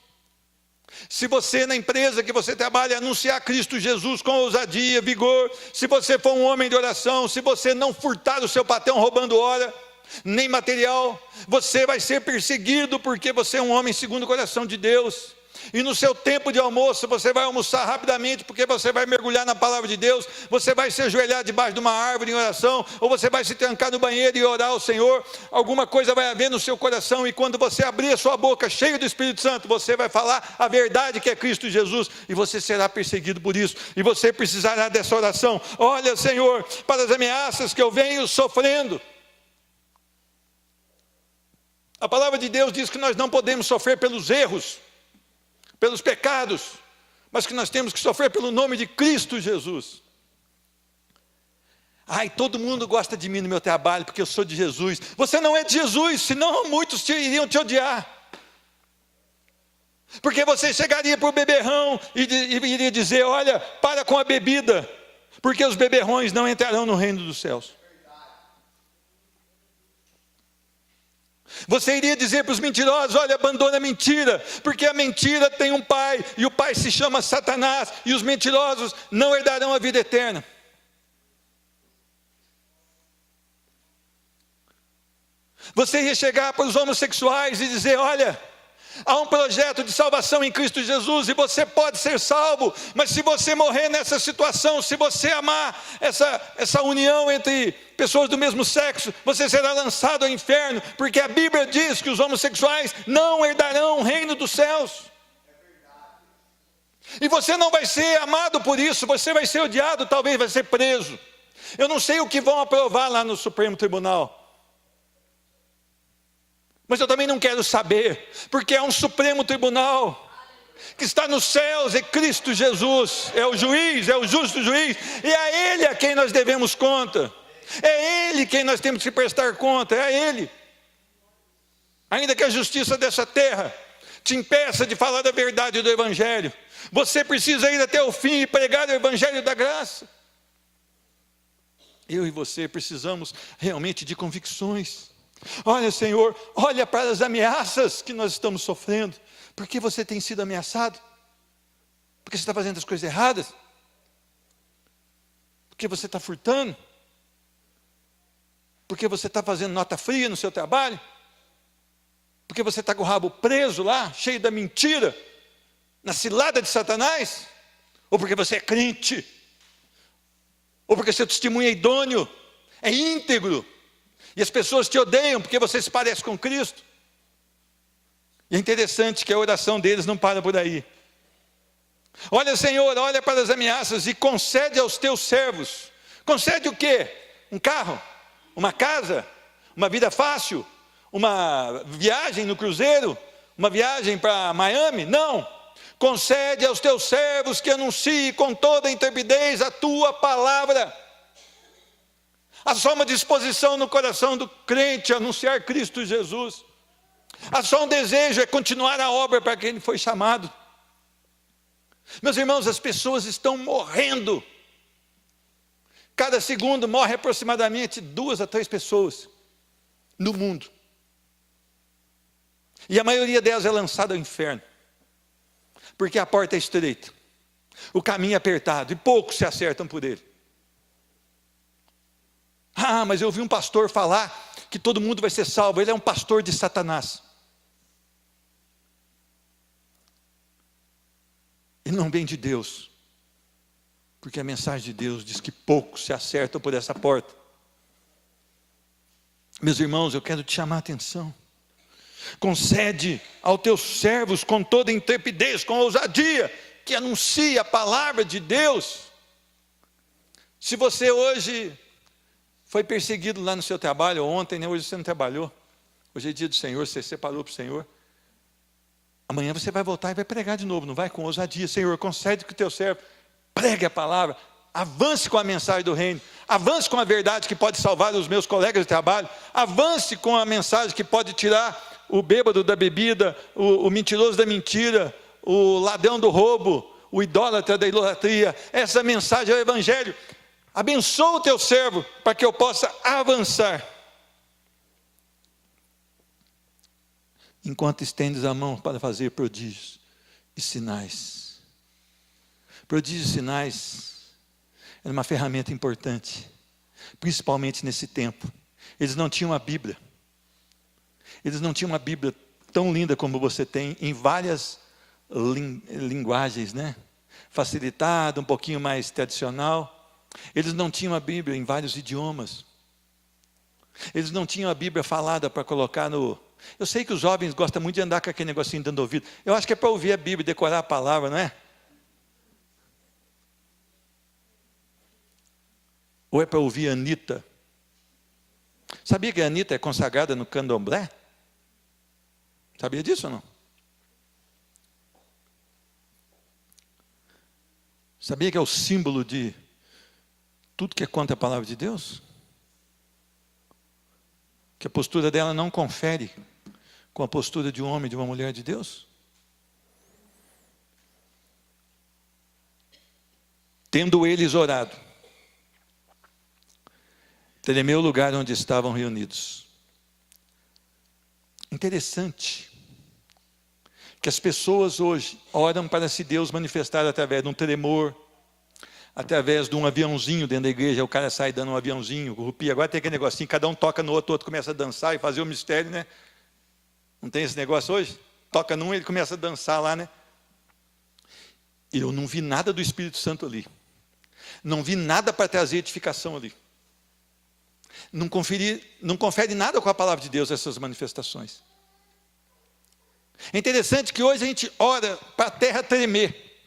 Se você na empresa que você trabalha anunciar Cristo Jesus com ousadia, vigor, se você for um homem de oração, se você não furtar o seu patrão roubando hora, nem material, você vai ser perseguido porque você é um homem segundo o coração de Deus. E no seu tempo de almoço, você vai almoçar rapidamente, porque você vai mergulhar na palavra de Deus, você vai se ajoelhar debaixo de uma árvore em oração, ou você vai se trancar no banheiro e orar ao Senhor. Alguma coisa vai haver no seu coração, e quando você abrir a sua boca cheia do Espírito Santo, você vai falar a verdade que é Cristo Jesus, e você será perseguido por isso, e você precisará dessa oração. Olha, Senhor, para as ameaças que eu venho sofrendo. A palavra de Deus diz que nós não podemos sofrer pelos erros, pelos pecados, mas que nós temos que sofrer pelo nome de Cristo Jesus. Ai, todo mundo gosta de mim no meu trabalho, porque eu sou de Jesus. Você não é de Jesus, senão muitos iriam te odiar. Porque você chegaria para o beberrão e iria dizer: olha, para com a bebida, porque os beberrões não entrarão no reino dos céus. Você iria dizer para os mentirosos: olha, abandona a mentira, porque a mentira tem um pai, e o pai se chama Satanás, e os mentirosos não herdarão a vida eterna. Você iria chegar para os homossexuais e dizer: olha, há um projeto de salvação em Cristo Jesus, e você pode ser salvo, mas se você morrer nessa situação, se você amar essa união entre pessoas do mesmo sexo, você será lançado ao inferno, porque a Bíblia diz que os homossexuais não herdarão o reino dos céus. E você não vai ser amado por isso, você vai ser odiado, talvez vai ser preso. Eu não sei o que vão aprovar lá no Supremo Tribunal, mas eu também não quero saber, porque é um Supremo Tribunal que está nos céus, é Cristo Jesus, é o juiz, é o justo juiz, e é Ele a quem nós devemos conta, é Ele quem nós temos que prestar conta, é a Ele. Ainda que a justiça dessa terra te impeça de falar a verdade do Evangelho, você precisa ir até o fim e pregar o Evangelho da graça. Eu e você precisamos realmente de convicções. Olha, Senhor, olha para as ameaças que nós estamos sofrendo. Por que você tem sido ameaçado? Porque você está fazendo as coisas erradas? Porque você está furtando? Porque você está fazendo nota fria no seu trabalho? Porque você está com o rabo preso lá, cheio da mentira, na cilada de Satanás? Ou porque você é crente? Ou porque seu testemunho é idôneo, é íntegro, e as pessoas te odeiam porque você se parece com Cristo? E é interessante que a oração deles não para por aí. Olha, Senhor, olha para as ameaças e concede aos teus servos. Concede o quê? Um carro? Uma casa? Uma vida fácil? Uma viagem no cruzeiro? uma viagem para Miami? Não. Concede aos teus servos que anunciem com toda intrepidez a tua palavra. Há só uma disposição no coração do crente a anunciar Cristo Jesus. Há só um desejo, é continuar a obra para que ele foi chamado. Meus irmãos, as pessoas estão morrendo. Cada segundo morre aproximadamente 2 a 3 pessoas no mundo. E a maioria delas é lançada ao inferno. Porque a porta é estreita, o caminho é apertado e poucos se acertam por ele. Ah, mas eu ouvi um pastor falar que todo mundo vai ser salvo. Ele é um pastor de Satanás. Ele não vem de Deus, porque a mensagem de Deus diz que poucos se acertam por essa porta. Meus irmãos, eu quero te chamar a atenção. Concede aos teus servos com toda intrepidez, com ousadia, que anuncie a palavra de Deus. Se você hoje foi perseguido lá no seu trabalho, ou ontem, né? Hoje você não trabalhou, hoje é dia do Senhor, você separou para o Senhor, amanhã você vai voltar e vai pregar de novo, não vai? Com ousadia. Senhor, concede que o teu servo pregue a palavra, avance com a mensagem do reino, avance com a verdade que pode salvar os meus colegas de trabalho, avance com a mensagem que pode tirar o bêbado da bebida, o mentiroso da mentira, o ladrão do roubo, o idólatra da idolatria. Essa mensagem é o evangelho. Abençoa o teu servo para que eu possa avançar. Enquanto estendes a mão para fazer prodígios e sinais. Prodígios e sinais é uma ferramenta importante, principalmente nesse tempo. Eles não tinham a Bíblia. Eles não tinham uma Bíblia tão linda como você tem, em várias linguagens, né? Facilitada, um pouquinho mais tradicional. Eles não tinham a Bíblia em vários idiomas. Eles não tinham a Bíblia falada para colocar no... Eu sei que os jovens gostam muito de andar com aquele negocinho dando ouvido. Eu acho que é para ouvir a Bíblia, decorar a palavra, não é? Ou é para ouvir a Anitta? Sabia que a Anitta é consagrada no candomblé? Sabia disso ou não? Sabia que é o símbolo de tudo que é contra a palavra de Deus? Que a postura dela não confere com a postura de um homem e de uma mulher de Deus? Tendo eles orado, tremeu o lugar onde estavam reunidos. Interessante que as pessoas hoje oram para se Deus manifestar através de um tremor, através de um aviãozinho dentro da igreja. O cara sai dando um aviãozinho, rupia. Agora tem aquele negocinho, cada um toca no outro, o outro começa a dançar e fazer o mistério, né? Não tem esse negócio hoje? Toca num, ele começa a dançar lá, né? Eu não vi nada do Espírito Santo ali. Não vi nada para trazer edificação ali. Não confere nada com a palavra de Deus essas manifestações. É interessante que hoje a gente ora para a terra tremer.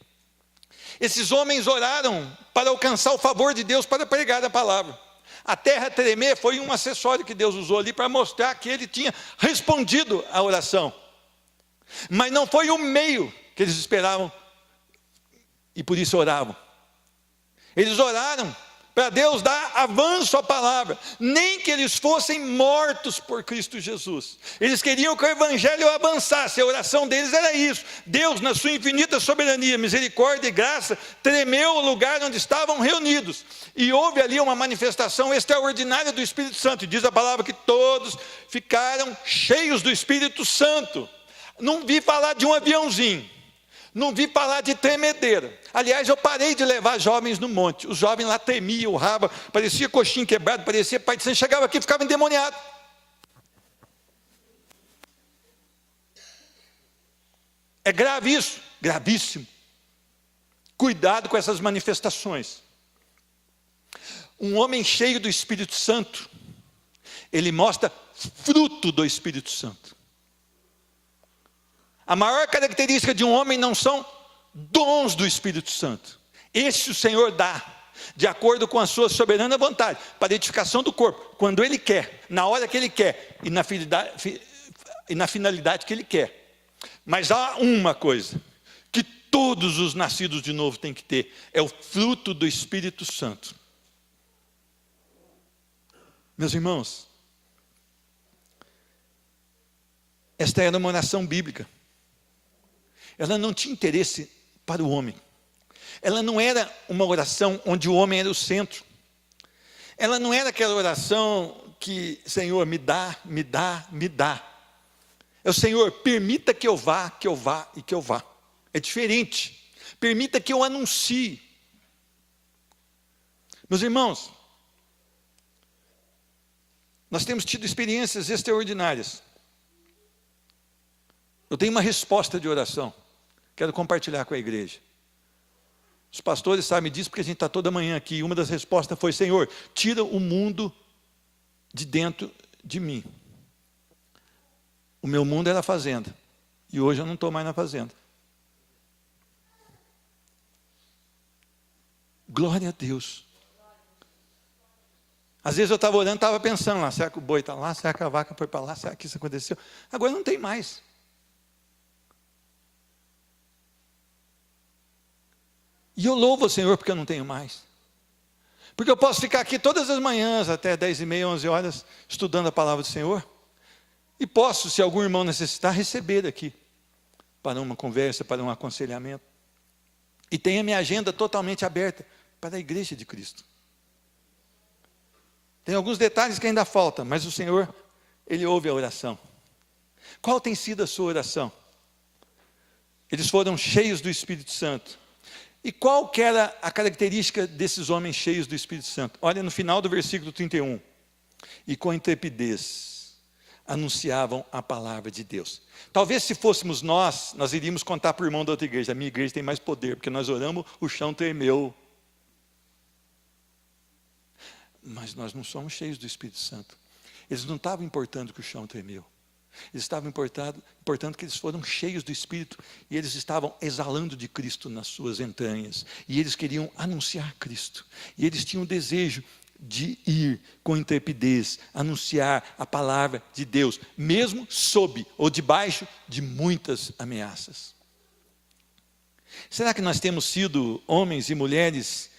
Esses homens oraram para alcançar o favor de Deus para pregar a palavra. A terra tremer foi um acessório que Deus usou ali para mostrar que ele tinha respondido à oração. Mas não foi o meio que eles esperavam e por isso oravam. Eles oraram para Deus dar avanço à palavra, nem que eles fossem mortos por Cristo Jesus. Eles queriam que o evangelho avançasse, a oração deles era isso. Deus, na sua infinita soberania, misericórdia e graça, tremeu o lugar onde estavam reunidos. E houve ali uma manifestação extraordinária do Espírito Santo. E diz a palavra que todos ficaram cheios do Espírito Santo. Não vi falar de um aviãozinho. Não vi falar de tremedeira. Aliás, eu parei de levar jovens no monte. Os jovens lá tremiam, o rabo, parecia coxinha quebrado, parecia pai de santo. Chegava aqui e ficava endemoniado. É grave isso, gravíssimo. Cuidado com essas manifestações. Um homem cheio do Espírito Santo, ele mostra fruto do Espírito Santo. A maior característica de um homem não são dons do Espírito Santo. Esse o Senhor dá, de acordo com a sua soberana vontade, para a edificação do corpo, quando Ele quer, na hora que Ele quer, e na finalidade que Ele quer. Mas há uma coisa que todos os nascidos de novo têm que ter, é o fruto do Espírito Santo. Meus irmãos, esta era uma oração bíblica. Ela não tinha interesse para o homem. Ela não era uma oração onde o homem era o centro. Ela não era aquela oração que, Senhor, me dá, me dá, me dá. É o Senhor, permita que eu vá e que eu vá. É diferente. Permita que eu anuncie. Meus irmãos, nós temos tido experiências extraordinárias. Eu tenho uma resposta de oração. Quero compartilhar com a igreja. Os pastores sabem disso porque a gente está toda manhã aqui. Uma das respostas foi: Senhor, tira o mundo de dentro de mim. O meu mundo era a fazenda. E hoje eu não estou mais na fazenda. Glória a Deus. Às vezes eu estava orando, estava pensando lá, será que o boi está lá? Será que a vaca foi para lá? Será que isso aconteceu? Agora não tem mais. E eu louvo o Senhor porque eu não tenho mais. Porque eu posso ficar aqui todas as manhãs, até 10h30, 11 horas, estudando a palavra do Senhor. E posso, se algum irmão necessitar, receber aqui, para uma conversa, para um aconselhamento. E tenho a minha agenda totalmente aberta para a igreja de Cristo. Tem alguns detalhes que ainda faltam, mas o Senhor, Ele ouve a oração. Qual tem sido a sua oração? Eles foram cheios do Espírito Santo. E qual que era a característica desses homens cheios do Espírito Santo? Olha no final do versículo 31. E com intrepidez anunciavam a palavra de Deus. Talvez se fôssemos nós iríamos contar para o irmão da outra igreja: a minha igreja tem mais poder, porque nós oramos, o chão tremeu. Mas nós não somos cheios do Espírito Santo. Eles não estavam importando que o chão tremeu. Eles estavam importando que eles foram cheios do Espírito e eles estavam exalando de Cristo nas suas entranhas. E eles queriam anunciar Cristo. E eles tinham o desejo de ir com intrepidez, anunciar a palavra de Deus, mesmo sob ou debaixo de muitas ameaças. Será que nós temos sido homens e mulheres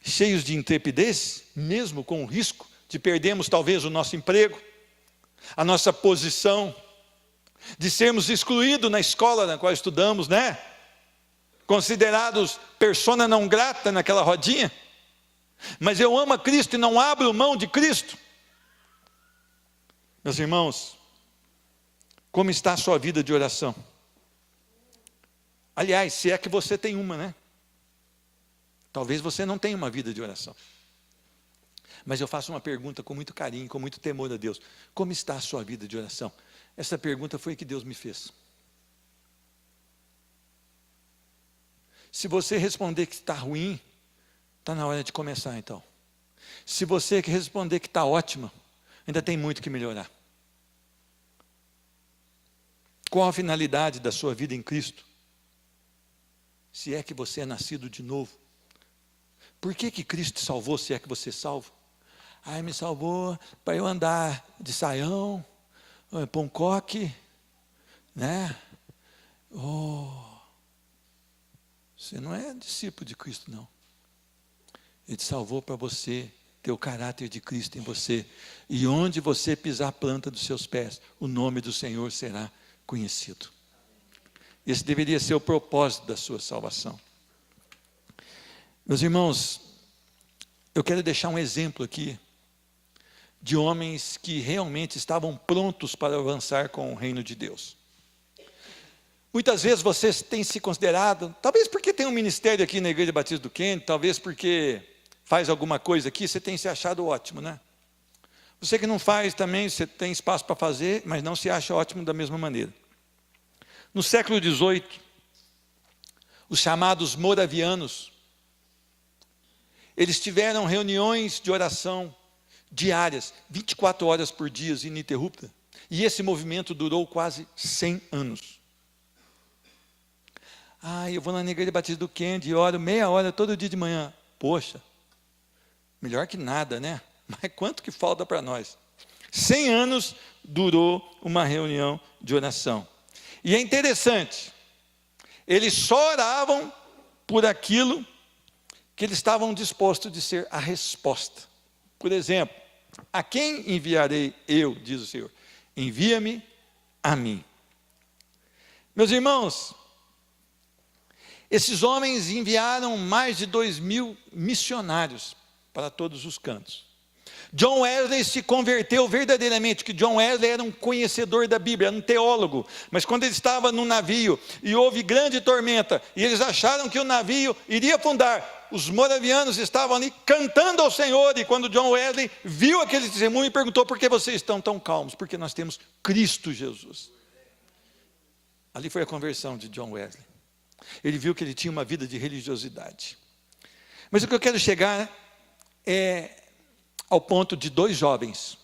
cheios de intrepidez, mesmo com o risco de perdermos talvez o nosso emprego, a nossa posição, de sermos excluídos na escola na qual estudamos, né? Considerados persona não grata naquela rodinha. Mas eu amo a Cristo e não abro mão de Cristo. Meus irmãos, como está a sua vida de oração? Aliás, se é que você tem uma, né? Talvez você não tenha uma vida de oração. Mas eu faço uma pergunta com muito carinho, com muito temor a Deus. Como está a sua vida de oração? Essa pergunta foi que Deus me fez. Se você responder que está ruim, está na hora de começar então. Se você responder que está ótima, ainda tem muito que melhorar. Qual a finalidade da sua vida em Cristo? Se é que você é nascido de novo. Por que Cristo te salvou, se é que você é salvo? Me salvou para eu andar de saião, pôr um coque, né? Você não é discípulo de Cristo, não. Ele te salvou para você ter o caráter de Cristo em você. E onde você pisar a planta dos seus pés, o nome do Senhor será conhecido. Esse deveria ser o propósito da sua salvação. Meus irmãos, eu quero deixar um exemplo aqui de homens que realmente estavam prontos para avançar com o reino de Deus. Muitas vezes vocês têm se considerado, talvez porque tem um ministério aqui na Igreja Batista do Quênia, talvez porque faz alguma coisa aqui, você tem se achado ótimo, né? Você que não faz também, você tem espaço para fazer, mas não se acha ótimo da mesma maneira. No século XVIII, os chamados moravianos, eles tiveram reuniões de oração diárias, 24 horas por dia, ininterrupta. E esse movimento durou quase 100 anos. Eu vou na Igreja Batista do Quênia e oro meia hora todo dia de manhã. Poxa, melhor que nada, né? Mas quanto que falta para nós? 100 anos durou uma reunião de oração. E é interessante, eles só oravam por aquilo que eles estavam dispostos de ser a resposta. Por exemplo, a quem enviarei eu, diz o Senhor? Envia-me a mim. Meus irmãos, esses homens enviaram mais de 2.000 missionários para todos os cantos. John Wesley se converteu verdadeiramente, que John Wesley era um conhecedor da Bíblia, era um teólogo, mas quando ele estava no navio e houve grande tormenta, e eles acharam que o navio iria afundar, os moravianos estavam ali cantando ao Senhor, e quando John Wesley viu aquele testemunho, perguntou: por que vocês estão tão calmos? Porque nós temos Cristo Jesus. Ali foi a conversão de John Wesley. Ele viu que ele tinha uma vida de religiosidade. Mas o que eu quero chegar é ao ponto de 2 jovens,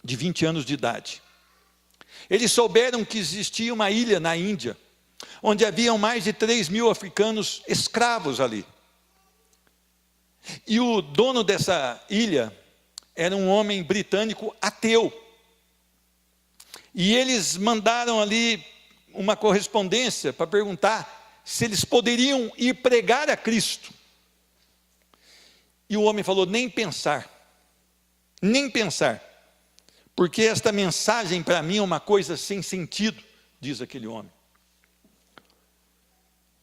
de 20 anos de idade. Eles souberam que existia uma ilha na Índia, onde haviam mais de 3.000 africanos escravos ali. E o dono dessa ilha era um homem britânico ateu. E eles mandaram ali uma correspondência para perguntar se eles poderiam ir pregar a Cristo. E o homem falou: nem pensar. Nem pensar, porque esta mensagem para mim é uma coisa sem sentido, diz aquele homem.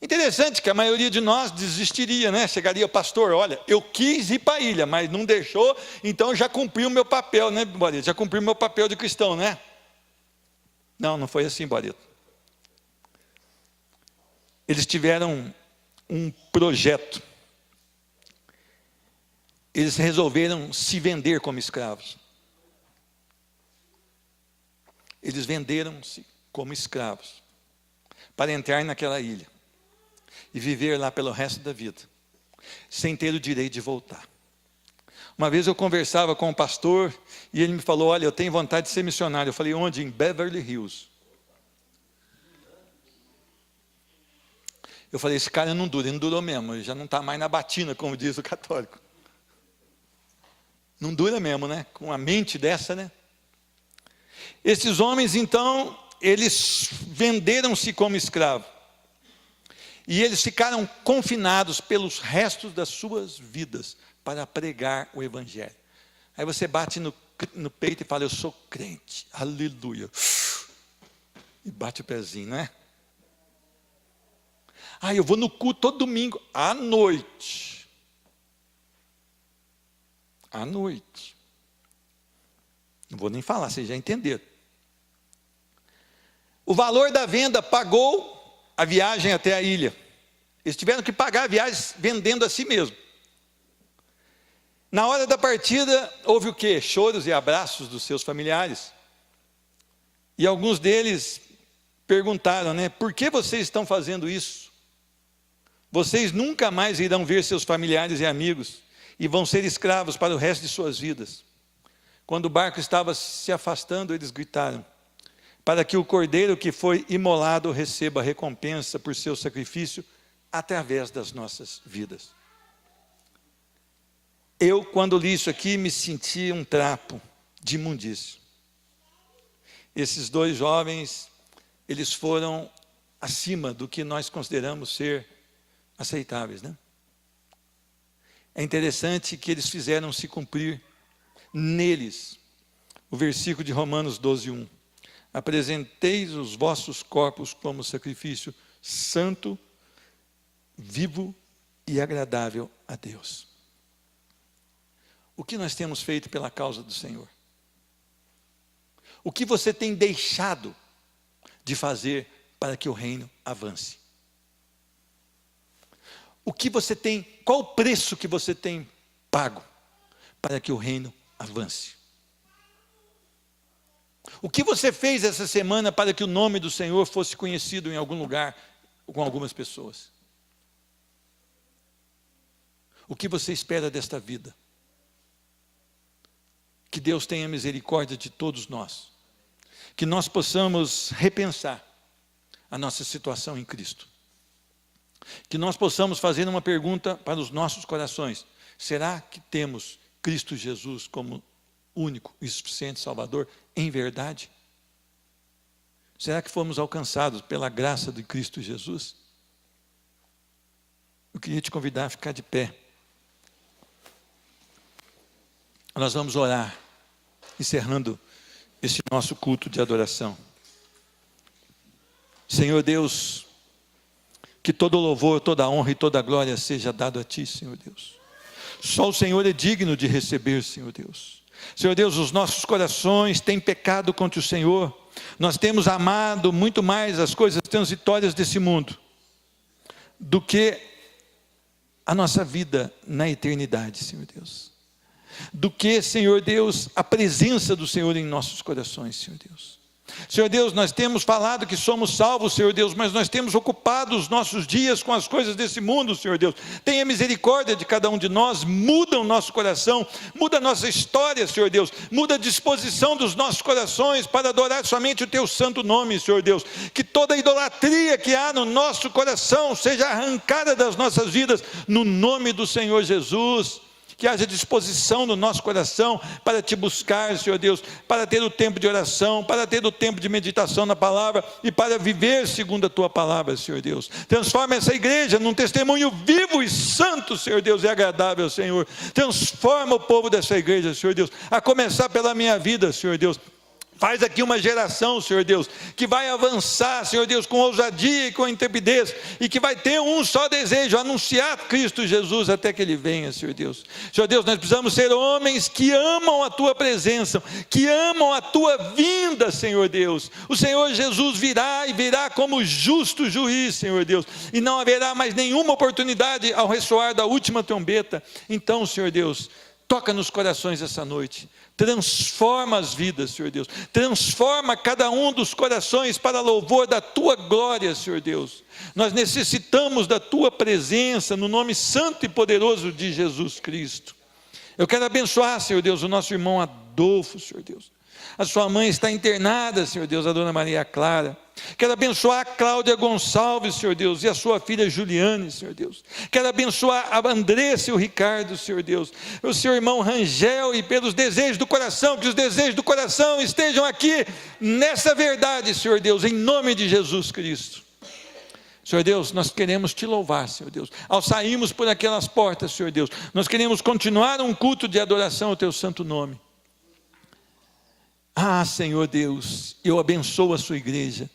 Interessante que a maioria de nós desistiria, né? Chegaria: pastor, olha, eu quis ir para a ilha, mas não deixou, então já cumpri o meu papel, né, Barreto? Já cumpri o meu papel de cristão, né? Não, não foi assim, Barreto. Eles tiveram um projeto. Eles resolveram se vender como escravos. Eles venderam-se como escravos para entrar naquela ilha e viver lá pelo resto da vida, sem ter o direito de voltar. Uma vez eu conversava com um pastor e ele me falou: olha, eu tenho vontade de ser missionário. Eu falei: onde? Em Beverly Hills. Eu falei: esse cara não dura. Ele não durou mesmo, ele já não está mais na batina, como diz o católico. Não dura mesmo, né? Com a mente dessa, né? Esses homens, então, eles venderam-se como escravo. E eles ficaram confinados pelos restos das suas vidas para pregar o Evangelho. Aí você bate no peito e fala: eu sou crente, aleluia. E bate o pezinho, não é? Ah, eu vou no culto todo domingo, à noite. À noite. Não vou nem falar, vocês já entenderam. O valor da venda pagou a viagem até a ilha. Eles tiveram que pagar a viagem vendendo a si mesmo. Na hora da partida, houve o quê? Choros e abraços dos seus familiares. E alguns deles perguntaram, né? Por que vocês estão fazendo isso? Vocês nunca mais irão ver seus familiares e amigos e vão ser escravos para o resto de suas vidas. Quando o barco estava se afastando, eles gritaram: para que o cordeiro que foi imolado receba recompensa por seu sacrifício através das nossas vidas. Eu, quando li isso aqui, me senti um trapo de imundício. Esses 2 jovens, eles foram acima do que nós consideramos ser aceitáveis, né? É interessante que eles fizeram se cumprir neles o versículo de Romanos 12:1. Apresenteis os vossos corpos como sacrifício santo, vivo e agradável a Deus. O que nós temos feito pela causa do Senhor? O que você tem deixado de fazer para que o reino avance? O que você tem, qual o preço que você tem pago para que o reino avance? O que você fez essa semana para que o nome do Senhor fosse conhecido em algum lugar com algumas pessoas? O que você espera desta vida? Que Deus tenha misericórdia de todos nós. Que nós possamos repensar a nossa situação em Cristo. Que nós possamos fazer uma pergunta para os nossos corações: será que temos Cristo Jesus como único e suficiente Salvador em verdade? Será que fomos alcançados pela graça de Cristo Jesus? Eu queria te convidar a ficar de pé. Nós vamos orar, encerrando este nosso culto de adoração. Senhor Deus, que todo louvor, toda honra e toda glória seja dado a Ti, Senhor Deus. Só o Senhor é digno de receber, Senhor Deus. Senhor Deus, os nossos corações têm pecado contra o Senhor. Nós temos amado muito mais as coisas transitórias desse mundo do que a nossa vida na eternidade, Senhor Deus. Do que, Senhor Deus, a presença do Senhor em nossos corações, Senhor Deus. Senhor Deus, nós temos falado que somos salvos, Senhor Deus, mas nós temos ocupado os nossos dias com as coisas desse mundo, Senhor Deus. Tenha misericórdia de cada um de nós, muda o nosso coração, muda a nossa história, Senhor Deus, muda a disposição dos nossos corações para adorar somente o Teu santo nome, Senhor Deus. Que toda a idolatria que há no nosso coração seja arrancada das nossas vidas, no nome do Senhor Jesus. Que haja disposição no nosso coração para Te buscar, Senhor Deus, para ter o tempo de oração, para ter o tempo de meditação na palavra e para viver segundo a Tua palavra, Senhor Deus. Transforma essa igreja num testemunho vivo e santo, Senhor Deus, e agradável, Senhor. Transforma o povo dessa igreja, Senhor Deus, a começar pela minha vida, Senhor Deus. Faz aqui uma geração, Senhor Deus, que vai avançar, Senhor Deus, com ousadia e com intrepidez, e que vai ter um só desejo, anunciar Cristo Jesus até que Ele venha, Senhor Deus. Senhor Deus, nós precisamos ser homens que amam a Tua presença, que amam a Tua vinda, Senhor Deus. O Senhor Jesus virá e virá como justo juiz, Senhor Deus, e não haverá mais nenhuma oportunidade ao ressoar da última trombeta. Então, Senhor Deus, toca nos corações essa noite, transforma as vidas, Senhor Deus, transforma cada um dos corações para louvor da Tua glória, Senhor Deus. Nós necessitamos da Tua presença no nome santo e poderoso de Jesus Cristo. Eu quero abençoar, Senhor Deus, o nosso irmão Adolfo, Senhor Deus. A sua mãe está internada, Senhor Deus, a dona Maria Clara. Quero abençoar a Cláudia Gonçalves, Senhor Deus, e a sua filha Juliane, Senhor Deus. Quero abençoar a Andressa e o Ricardo, Senhor Deus. O seu irmão Rangel, e pelos desejos do coração, que os desejos do coração estejam aqui nessa verdade, Senhor Deus, em nome de Jesus Cristo. Senhor Deus, nós queremos Te louvar, Senhor Deus. Ao sairmos por aquelas portas, Senhor Deus, nós queremos continuar um culto de adoração ao Teu santo nome. Ah, Senhor Deus, eu abençoo a sua igreja.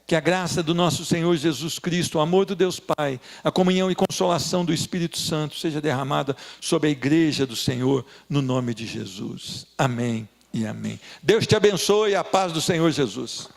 Que a graça do nosso Senhor Jesus Cristo, o amor do Deus Pai, a comunhão e consolação do Espírito Santo seja derramada sobre a igreja do Senhor, no nome de Jesus. Amém e amém. Deus te abençoe e a paz do Senhor Jesus.